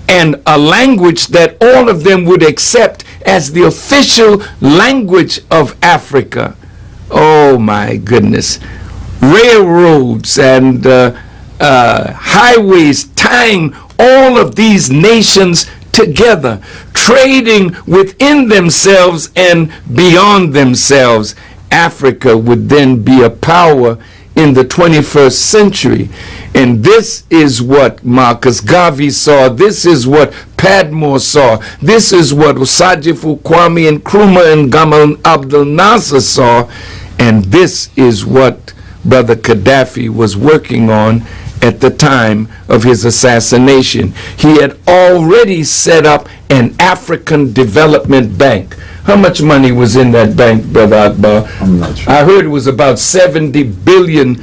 and a language that all of them would accept as the official language of Africa. Oh my goodness. Railroads and highways tying all of these nations together, trading within themselves and beyond themselves, Africa would then be a power in the 21st century. And this is what Marcus Garvey saw. This is what Padmore saw. This is what Osagyefo, Kwame Nkrumah, and Gamal Abdel Nasser saw. And this is what Brother Gaddafi was working on at the time of his assassination. He had already set up an African Development Bank. How much money was in that bank, Brother Akbar? I'm not sure. I heard it was about $70 billion,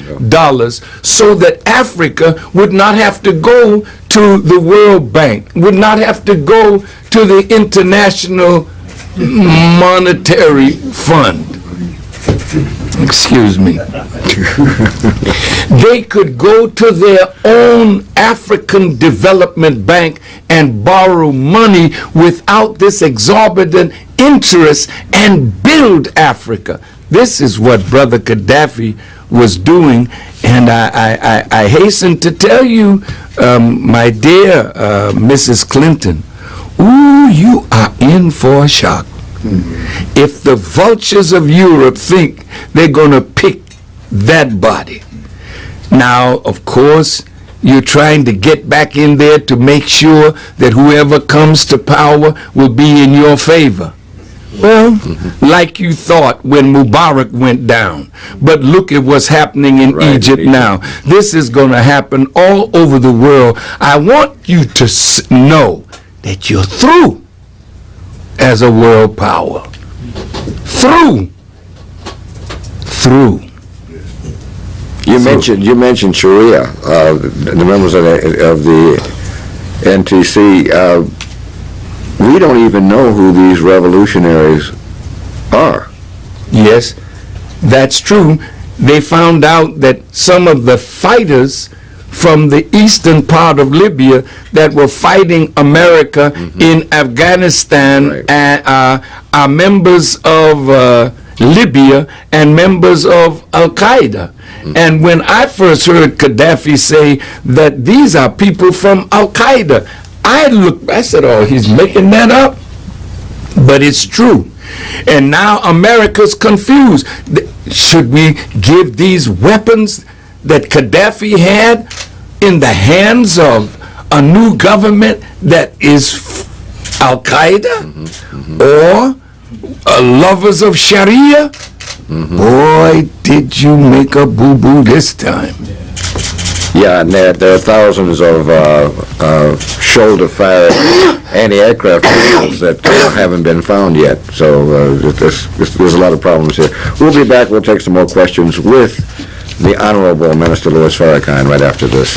so that Africa would not have to go to the World Bank, would not have to go to the International Monetary Fund. Excuse me. They could go to their own African Development Bank and borrow money without this exorbitant interest and build Africa. This is what Brother Gaddafi was doing, and I hasten to tell you, my dear Mrs. Clinton, ooh, you are in for a shock. If the vultures of Europe think they're going to pick that body. Now, of course, you're trying to get back in there to make sure that whoever comes to power will be in your favor. Well, like you thought when Mubarak went down. But look at what's happening in Egypt now. This is going to happen all over the world. I want you to know that you're through as a world power. Through. You mentioned Sharia. The members of the NTC. We don't even know who these revolutionaries are. Yes, that's true. They found out that some of the fighters from the eastern part of Libya that were fighting America in Afghanistan are members of Libya and members of Al-Qaeda. And when I first heard Gaddafi say that these are people from Al-Qaeda, I said, oh, he's making that up. But it's true. And now America's confused. Should we give these weapons that Gaddafi had in the hands of a new government that is Al-Qaeda or lovers of Sharia? Boy, did you make a boo-boo this time. Yeah, and there are thousands of shoulder-fired anti-aircraft missiles that haven't been found yet. So there's a lot of problems here. We'll be back. We'll take some more questions with the Honorable Minister Louis Farrakhan right after this.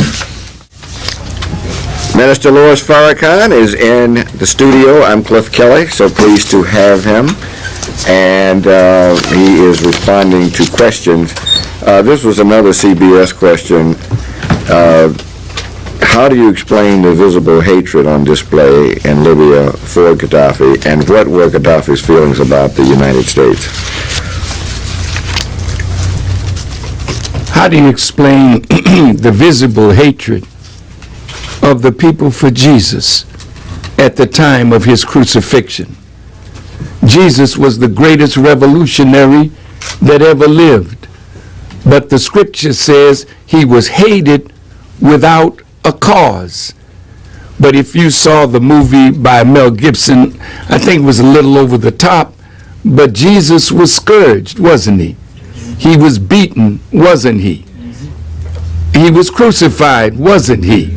Minister Louis Farrakhan is in the studio. I'm Cliff Kelley, so pleased to have him. And he is responding to questions. This was another CBS question. How do you explain the visible hatred on display in Libya for Gaddafi, and what were Gaddafi's feelings about the United States? How do you explain the visible hatred of the people for Jesus at the time of his crucifixion? Jesus was the greatest revolutionary that ever lived. But the scripture says he was hated without a cause. But if you saw the movie by Mel Gibson, I think it was a little over the top, but Jesus was scourged, wasn't he? He was beaten, wasn't he? He was crucified, wasn't he?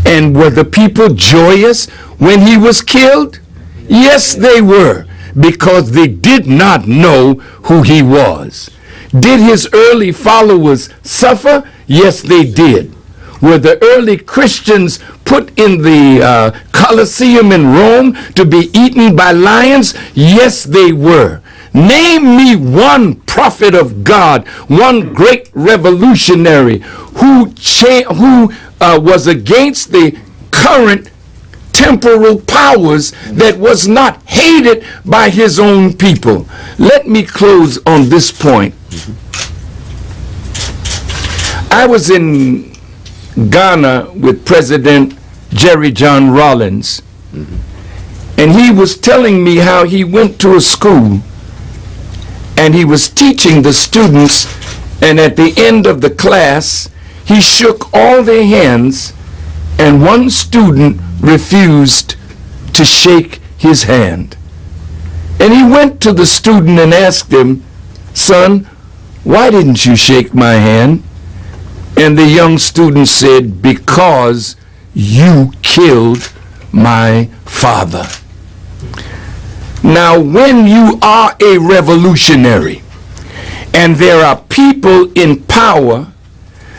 And were the people joyous when he was killed? Yes, they were, because they did not know who he was. Did his early followers suffer? Yes, they did. Were the early Christians put in the Colosseum in Rome to be eaten by lions? Yes, they were. Name me one prophet of God, one great revolutionary who was against the current temporal powers that was not hated by his own people. Let me close on this point. I was in Ghana with President Jerry John Rawlings And he was telling me how he went to a school and he was teaching the students, and at the end of the class, he shook all their hands, and one student refused to shake his hand. And he went to the student and asked him, "Son, why didn't you shake my hand?" And the young student said, "Because you killed my father." Now, when you are a revolutionary and there are people in power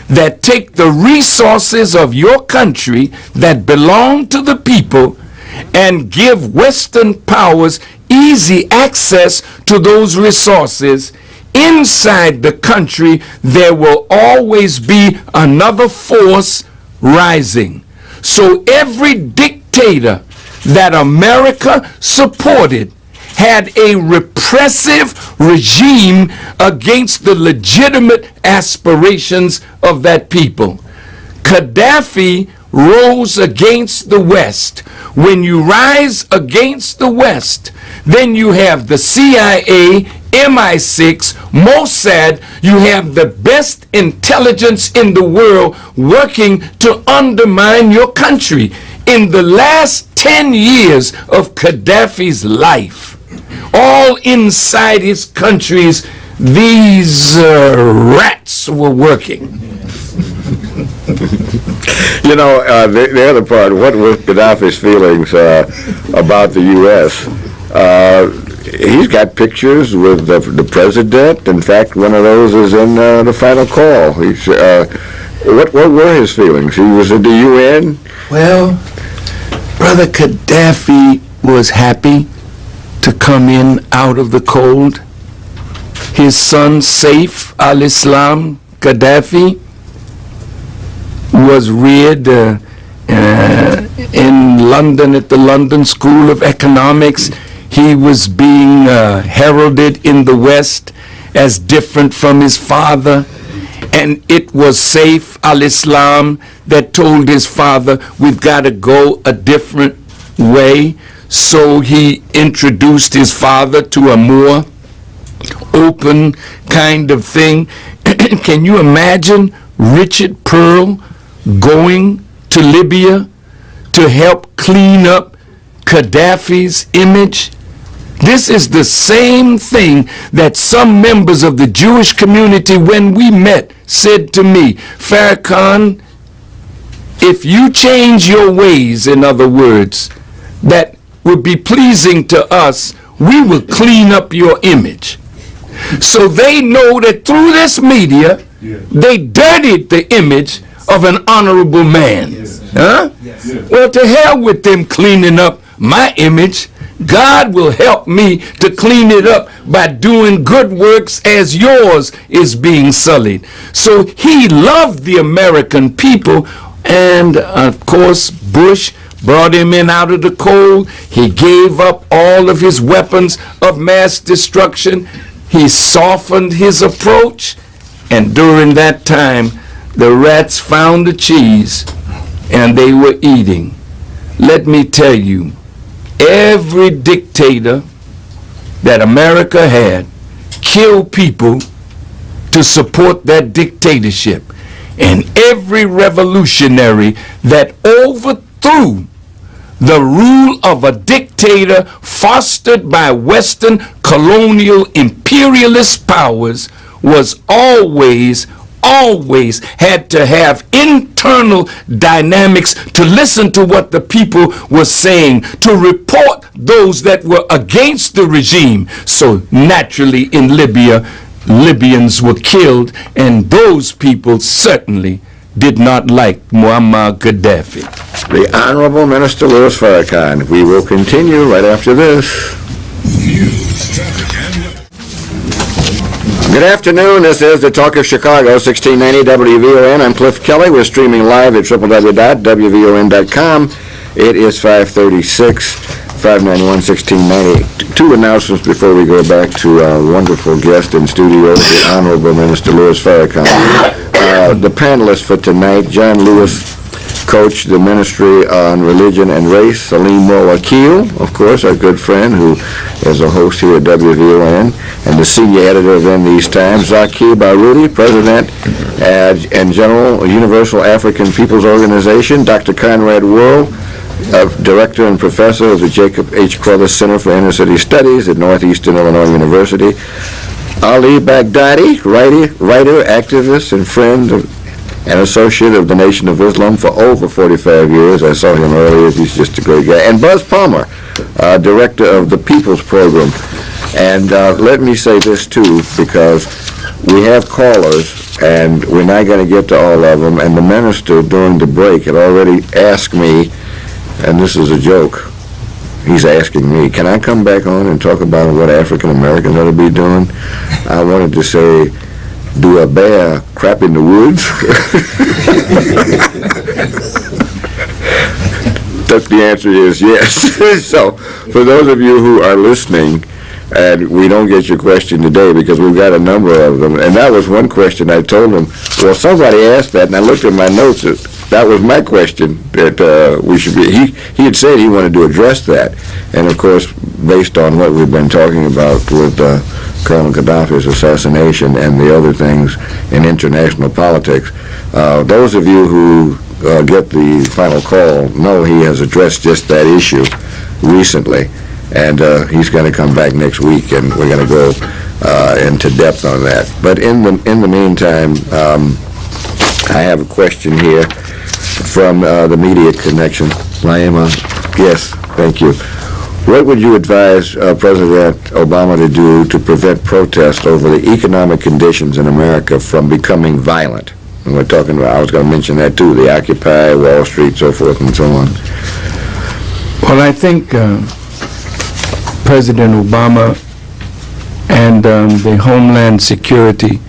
that take the resources of your country that belong to the people and give Western powers easy access to those resources, inside the country there will always be another force rising. So every dictator that America supported had a repressive regime against the legitimate aspirations of that people. Gaddafi rose against the West. When you rise against the West, then you have the CIA, MI6, Mossad, you have the best intelligence in the world working to undermine your country. In the last 10 years of Gaddafi's life, all inside his countries, these rats were working. You know, the other part, what were Gaddafi's feelings about the U.S.? He's got pictures with the president. In fact, one of those is in the final call. What were his feelings? He was at the UN? Well, Brother Gaddafi was happy to come in out of the cold. His son, Saif al-Islam Gaddafi, was reared in London at the London School of Economics. He was being heralded in the West as different from his father. And it was Saif al-Islam that told his father, "We've got to go a different way." So he introduced his father to a more open kind of thing. Can you imagine Richard Pearl going to Libya to help clean up Gaddafi's image? This is the same thing that some members of the Jewish community, when we met, said to me, "Farrakhan, if you change your ways, in other words, that would be pleasing to us, we will clean up your image." So they know that through this media, they dirtied the image of an honorable man. Huh? Well, to hell with them cleaning up my image. God will help me to clean it up by doing good works as yours is being sullied. So he loved the American people, and of course Bush brought him in out of the cold. He gave up all of his weapons of mass destruction. He softened his approach, and during that time the rats found the cheese and they were eating. Let me tell you, every dictator that America had killed people to support that dictatorship. And every revolutionary that overthrew the rule of a dictator fostered by Western colonial imperialist powers was always had to have internal dynamics to listen to what the people were saying, to report those that were against the regime. So naturally in Libya, Libyans were killed, and those people certainly did not like Muammar Gaddafi. The Honorable Minister Louis Farrakhan. We will continue right after this. Good afternoon. This is the Talk of Chicago, 1690 WVON. I'm Cliff Kelley. We're streaming live at www.wvon.com. It is 5:36, 591-1690. Two announcements before we go back to our wonderful guest in studio, the Honorable Minister Louis Farrakhan. The panelists for tonight, John Lewis coach the Ministry on Religion and Race, Salim Wakil, of course, our good friend who is a host here at WVON, and the senior editor of In These Times, Zakir Baroudi, President and General, Universal African Peoples Organization, Dr. Conrad Worrell, Director and Professor of the Jacob H. Crothers Center for Inner City Studies at Northeastern Illinois University, Ali Baghdadi, writer, activist, and friend and associate of the Nation of Islam for over 45 years. I saw him earlier. He's just a great guy. And Buzz Palmer, director of the People's Program. And let me say this, too, because we have callers, and we're not going to get to all of them. And the minister, during the break, had already asked me, and this is a joke, he's asking me, can I come back on and talk about what African Americans ought to be doing? I wanted to say, do a bear crap in the woods? The answer is yes. So, for those of you who are listening, and we don't get your question today because we've got a number of them, and that was one question I told him, well, somebody asked that, and I looked at my notes, that was my question, that we should be, he had said he wanted to address that, and of course, based on what we've been talking about with Colonel Gaddafi's assassination and the other things in international politics, those of you who get the final call know he has addressed just that issue recently, and he's going to come back next week, and we're going to go into depth on that. But in the meantime, I have a question here from the Media Connection. Laima, yes, thank you. What would you advise President Obama to do to prevent protest over the economic conditions in America from becoming violent? And we're talking about, I was going to mention that too, the Occupy, Wall Street, so forth and so on. Well, I think President Obama and the Homeland Security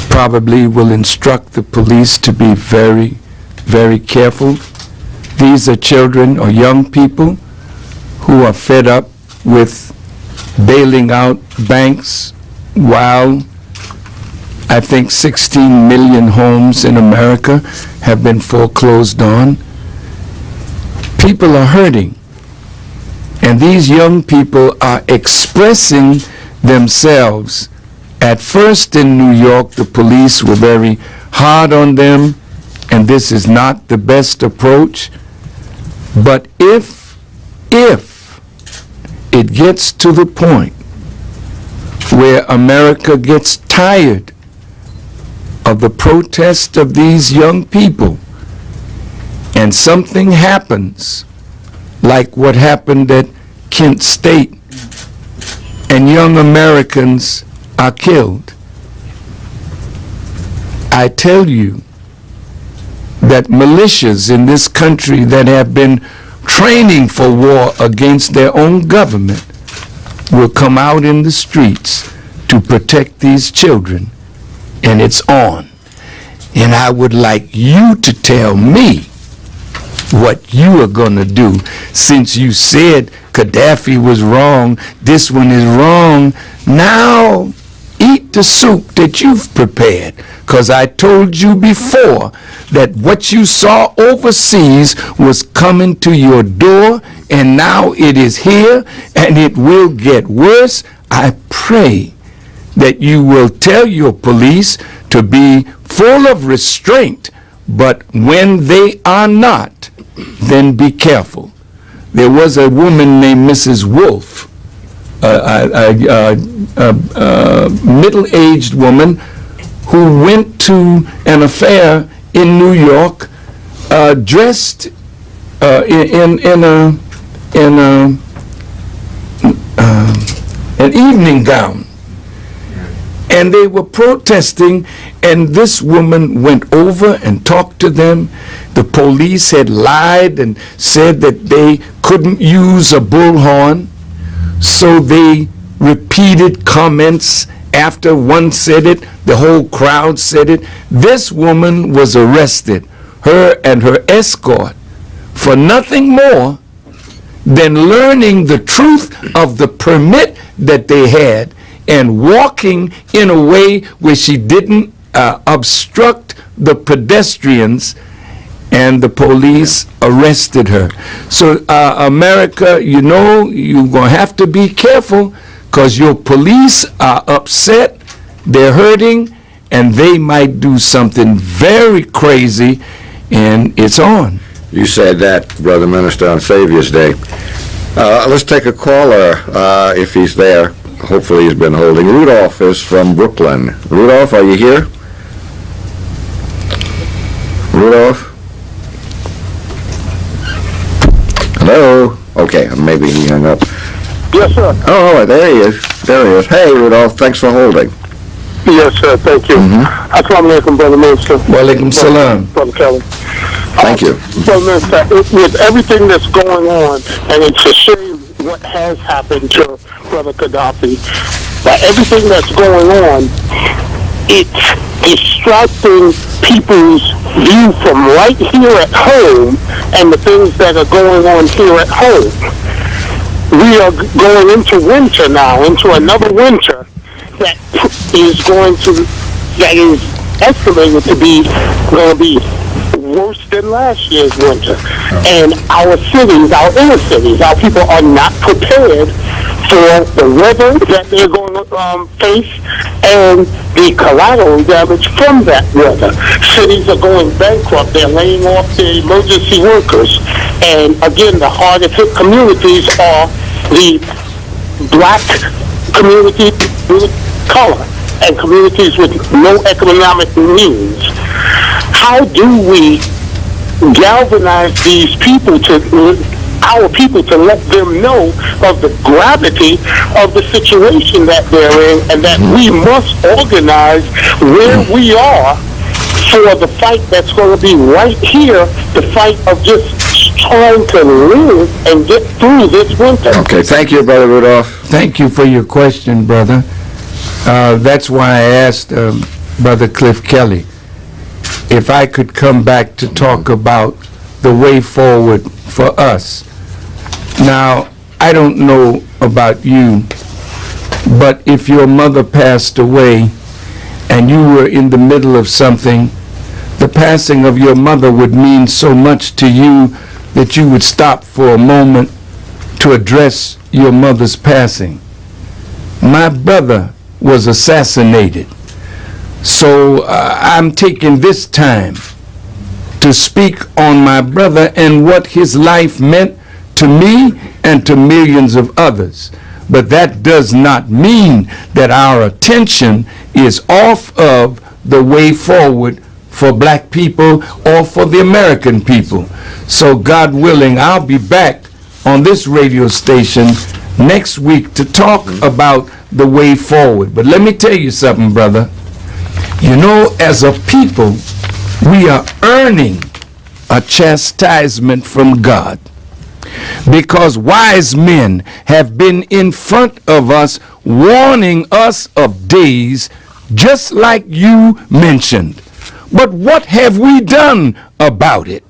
probably will instruct the police to be very, very careful. These are children or young people who are fed up with bailing out banks while I think 16 million homes in America have been foreclosed on. People are hurting. And these young people are expressing themselves. At first in New York, the police were very hard on them, and this is not the best approach. But if it gets to the point where America gets tired of the protest of these young people and something happens like what happened at Kent State and young Americans are killed, I tell you that militias in this country that have been training for war against their own government will come out in the streets to protect these children, and it's on. And I would like you to tell me what you are going to do, since you said Gaddafi was wrong, this one is wrong. Now eat the soup that you've prepared, because I told you before that what you saw overseas was coming to your door, and now it is here, and it will get worse. I pray that you will tell your police to be full of restraint, but when they are not, then be careful. There was a woman named Mrs. Wolf, a middle-aged woman who went to an affair in New York dressed in an evening gown. And they were protesting, and this woman went over and talked to them. The police had lied and said that they couldn't use a bullhorn, so they repeated comments. After one said it, the whole crowd said it. This woman was arrested, her and her escort, for nothing more than learning the truth of the permit that they had and walking in a way where she didn't obstruct the pedestrians. and the police arrested her. So America, you know, you're going to have to be careful, because your police are upset, they're hurting, and they might do something very crazy, and it's on. You said that, Brother Minister, on Savior's Day. Let's take a caller, if he's there. Hopefully he's been holding. Rudolph is from Brooklyn. Rudolph, are you here? Rudolph? Hello? Okay, maybe he hung up. Yes, sir. Oh, all right, there he is. There he is. Hey, Rudolph, thanks for holding. Yes, sir. Thank you. Assalamu alaikum, Brother Minister. Wa alaikum salam. Brother Kelley. Thank you. Brother Minister, with everything that's going on, and it's a shame what has happened to Brother Gaddafi, but everything that's going on, it's distracting people's view from right here at home and the things that are going on here at home. We are going into winter now, into another winter that is estimated to be going to be worse than last year's winter. And our cities, our inner cities, our people are not prepared for the weather that they're going to face and the collateral damage from that weather. Cities are going bankrupt. They're laying off their emergency workers. And again, the hardest hit communities are the black community with color and communities with no economic means. How do we galvanize these people our people to let them know of the gravity of the situation that they're in, and that we must organize where we are for the fight that's going to be right here, the fight of just trying to live and get through this winter. Okay, thank you, Brother Rudolph. Thank you for your question, brother. That's why I asked Brother Cliff Kelley if I could come back to talk about the way forward for us. Now, I don't know about you, but if your mother passed away and you were in the middle of something, the passing of your mother would mean so much to you that you would stop for a moment to address your mother's passing. My brother was assassinated, so I'm taking this time to speak on my brother and what his life meant to me and to millions of others. But that does not mean that our attention is off of the way forward for black people or for the American people. So God willing, I'll be back on this radio station next week to talk about the way forward. But let me tell you something, brother. You know, as a people, we are earning a chastisement from God, because wise men have been in front of us warning us of days just like you mentioned. But what have we done about it?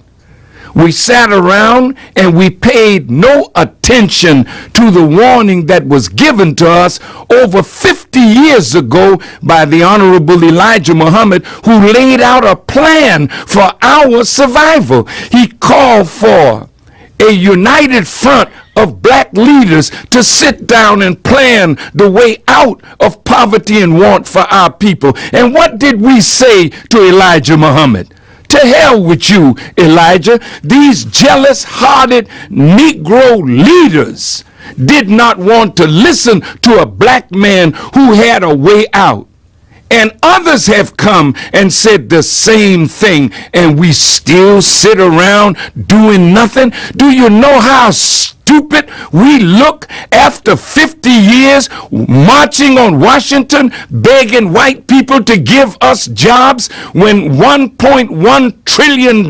We sat around and we paid no attention to the warning that was given to us over 50 years ago by the Honorable Elijah Muhammad, who laid out a plan for our survival. He called for a united front of black leaders to sit down and plan the way out of poverty and want for our people. And what did we say to Elijah Muhammad? To hell with you, Elijah. These jealous-hearted Negro leaders did not want to listen to a black man who had a way out. And others have come and said the same thing, and we still sit around doing nothing. Do you know how stupid we look after 50 years marching on Washington, begging white people to give us jobs when $1.1 trillion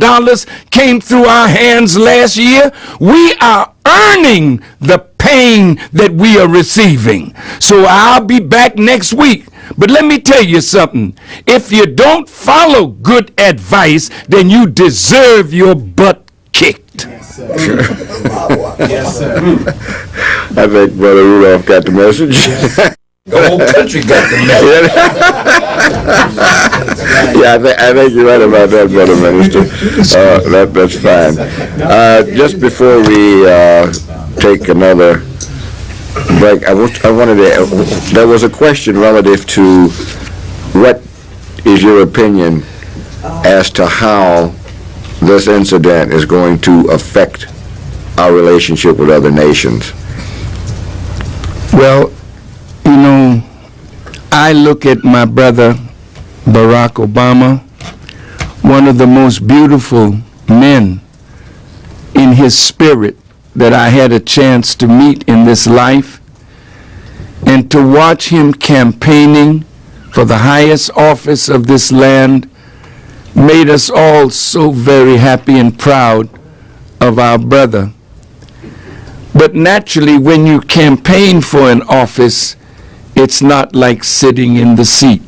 came through our hands last year? We are earning the pain that we are receiving. So I'll be back next week. But let me tell you something. If you don't follow good advice, then you deserve your butt kicked. Yes, sir. Yes, sir. I think Brother Rudolph got the message. The whole country got the message. Yeah, I think you're right about that, Brother Minister. That's fine. Just before we take another break, there was a question relative to what is your opinion as to how this incident is going to affect our relationship with other nations? Well, you know, I look at my brother Barack Obama, one of the most beautiful men in his spirit that I had a chance to meet in this life, and to watch him campaigning for the highest office of this land made us all so very happy and proud of our brother. But naturally, when you campaign for an office, it's not like sitting in the seat.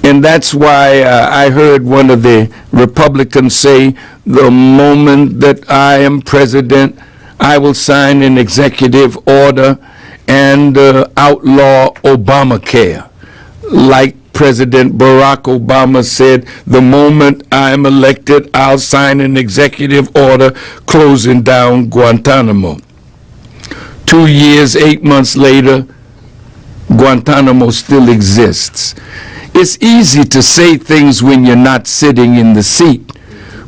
And that's why I heard one of the Republicans say, the moment that I am president, I will sign an executive order and outlaw Obamacare. Like President Barack Obama said, the moment I'm elected, I'll sign an executive order closing down Guantanamo. 2 years, 8 months later, Guantanamo still exists. It's easy to say things when you're not sitting in the seat,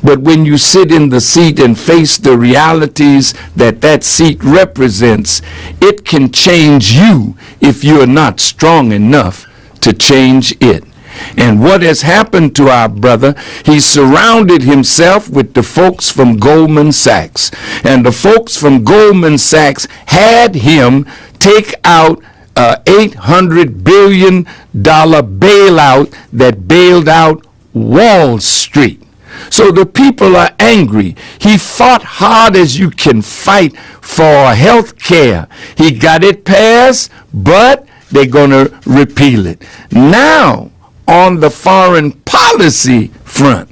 but when you sit in the seat and face the realities that that seat represents, it can change you if you're not strong enough to change it. And what has happened to our brother, he surrounded himself with the folks from Goldman Sachs. And the folks from Goldman Sachs had him take out $800 billion bailout that bailed out Wall Street. So the people are angry. He fought hard as you can fight for health care. He got it passed, but they're going to repeal it. Now, on the foreign policy front,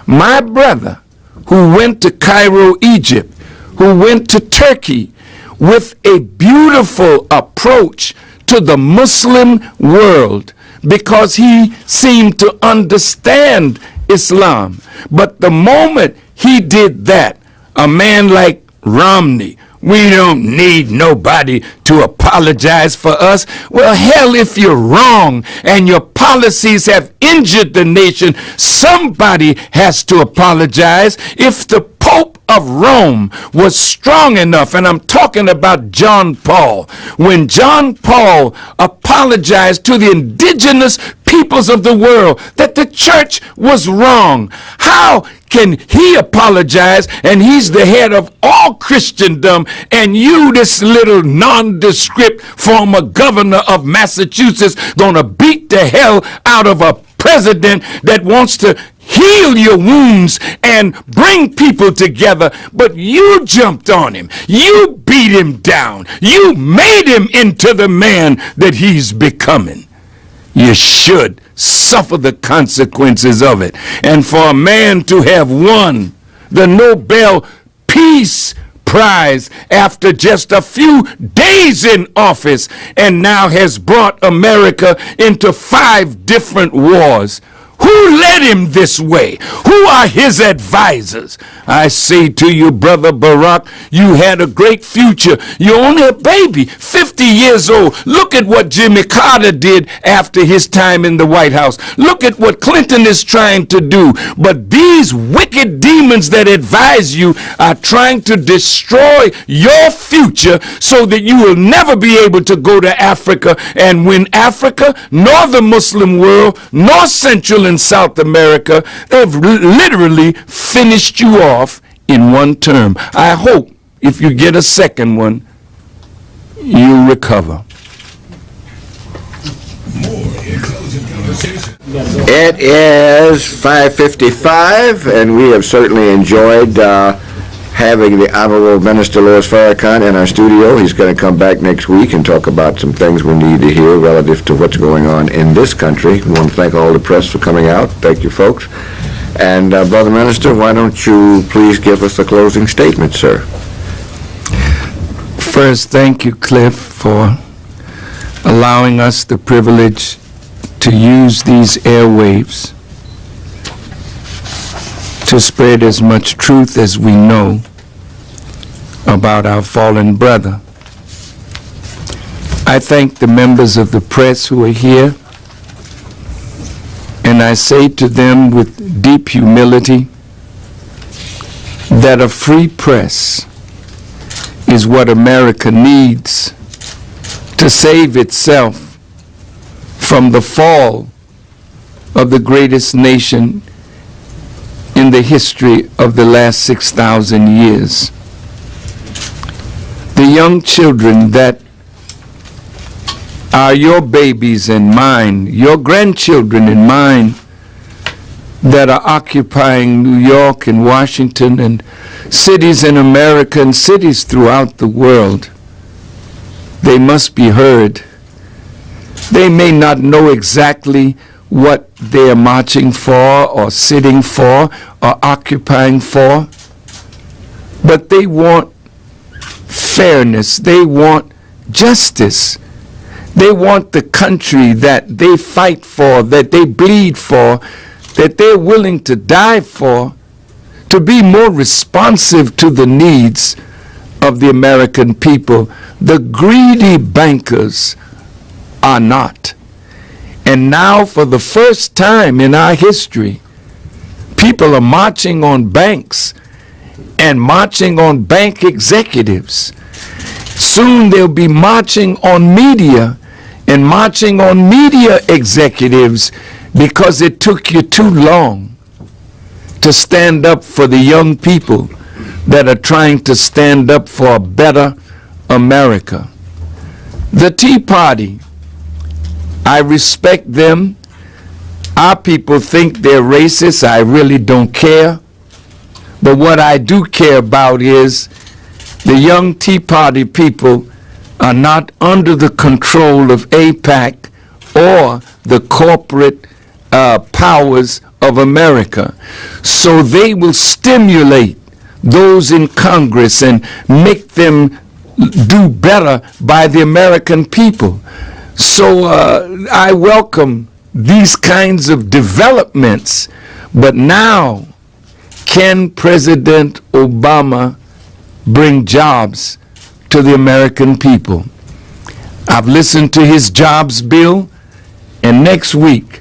my brother, who went to Cairo, Egypt, who went to Turkey with a beautiful approach to the Muslim world, because he seemed to understand Islam. But the moment he did that, a man like Romney, we don't need nobody to apologize for us. Well, hell, if you're wrong and your policies have injured the nation, somebody has to apologize. If the Pope of Rome was strong enough, and I'm talking about John Paul, when John Paul apologized to the indigenous peoples of the world that the church was wrong, how can he apologize, and he's the head of all Christendom, and you, this little nondescript former governor of Massachusetts, gonna beat the hell out of a president that wants to heal your wounds and bring people together, but you jumped on him, you beat him down, you made him into the man that he's becoming. You should suffer the consequences of it. And for a man to have won the Nobel Peace Prize after just a few days in office, and now has brought America into 5 different wars. Who led him this way? Who are his advisors? I say to you, Brother Barack, you had a great future. You're only a baby, 50 years old. Look at what Jimmy Carter did after his time in the White House. Look at what Clinton is trying to do. But these wicked demons that advise you are trying to destroy your future so that you will never be able to go to Africa and win Africa, nor the Muslim world, nor Central and South America. They've literally finished you off in one term. I hope if you get a second one, you'll recover. It is 5:55, and we have certainly enjoyed having the Honorable Minister Louis Farrakhan in our studio. He's going to come back next week and talk about some things we need to hear relative to what's going on in this country. We want to thank all the press for coming out. Thank you, folks. And Brother Minister, why don't you please give us the closing statement, sir? First, thank you, Cliff, for allowing us the privilege to use these airwaves to spread as much truth as we know about our fallen brother. I thank the members of the press who are here, and I say to them with deep humility that a free press is what America needs to save itself from the fall of the greatest nation in the history of the last 6,000 years. The young children that are your babies and mine, your grandchildren and mine, that are occupying New York and Washington and cities in America and cities throughout the world, they must be heard. They may not know exactly what they're marching for or sitting for or occupying for, but they want fairness. They want justice. They want the country that they fight for, that they bleed for, that they're willing to die for, to be more responsive to the needs of the American people. The greedy bankers are not. And now, for the first time in our history, people are marching on banks and marching on bank executives. Soon they'll be marching on media and marching on media executives because it took you too long to stand up for the young people that are trying to stand up for a better America. The Tea Party, I respect them. Our people think they're racist. I really don't care. But what I do care about is the young Tea Party people are not under the control of AIPAC or the corporate powers of America. So they will stimulate those in Congress and make them do better by the American people. So I welcome these kinds of developments. But now, can President Obama bring jobs to the American people? I've listened to his jobs bill, and next week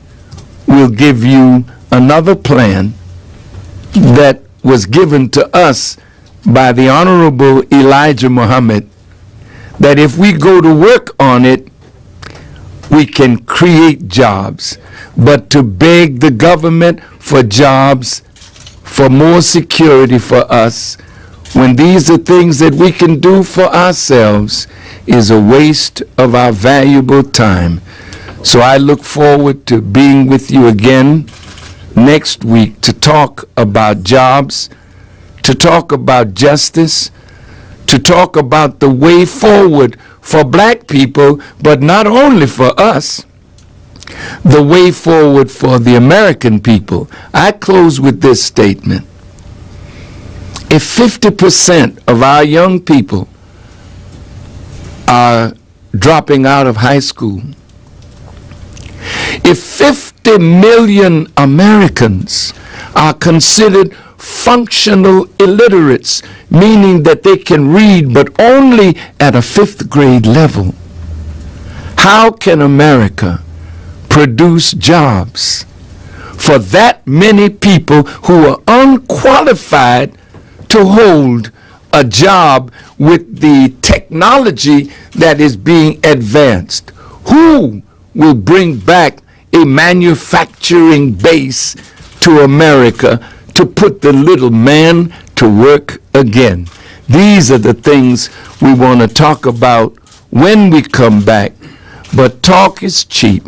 we'll give you another plan that was given to us by the Honorable Elijah Muhammad, that if we go to work on it, we can create jobs. But to beg the government for jobs, for more security for us, when these are things that we can do for ourselves, is a waste of our valuable time. So I look forward to being with you again next week to talk about jobs, to talk about justice, to talk about the way forward for black people, but not only for us, the way forward for the American people. I close with this statement. If 50% of our young people are dropping out of high school, if 50 million Americans are considered functional illiterates, meaning that they can read but only at a 5th grade level, how can America produce jobs for that many people who are unqualified to hold a job with the technology that is being advanced? Who will bring back a manufacturing base to America to put the little man to work again? These are the things we want to talk about when we come back. But talk is cheap.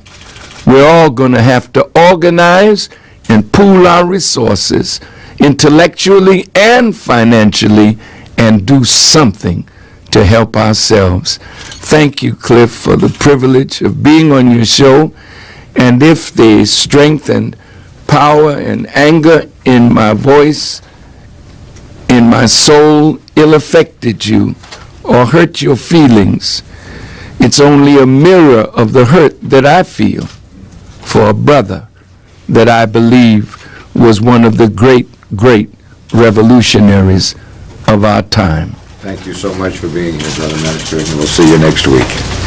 We're all going to have to organize and pool our resources intellectually and financially and do something to help ourselves. Thank you, Cliff, for the privilege of being on your show. And if the strength and power and anger in my voice, in my soul, ill affected you or hurt your feelings, It's only a mirror of the hurt that I feel for a brother that I believe was one of the great, great revolutionaries of our time. Thank you so much for being here, Brother Minister, and we'll see you next week.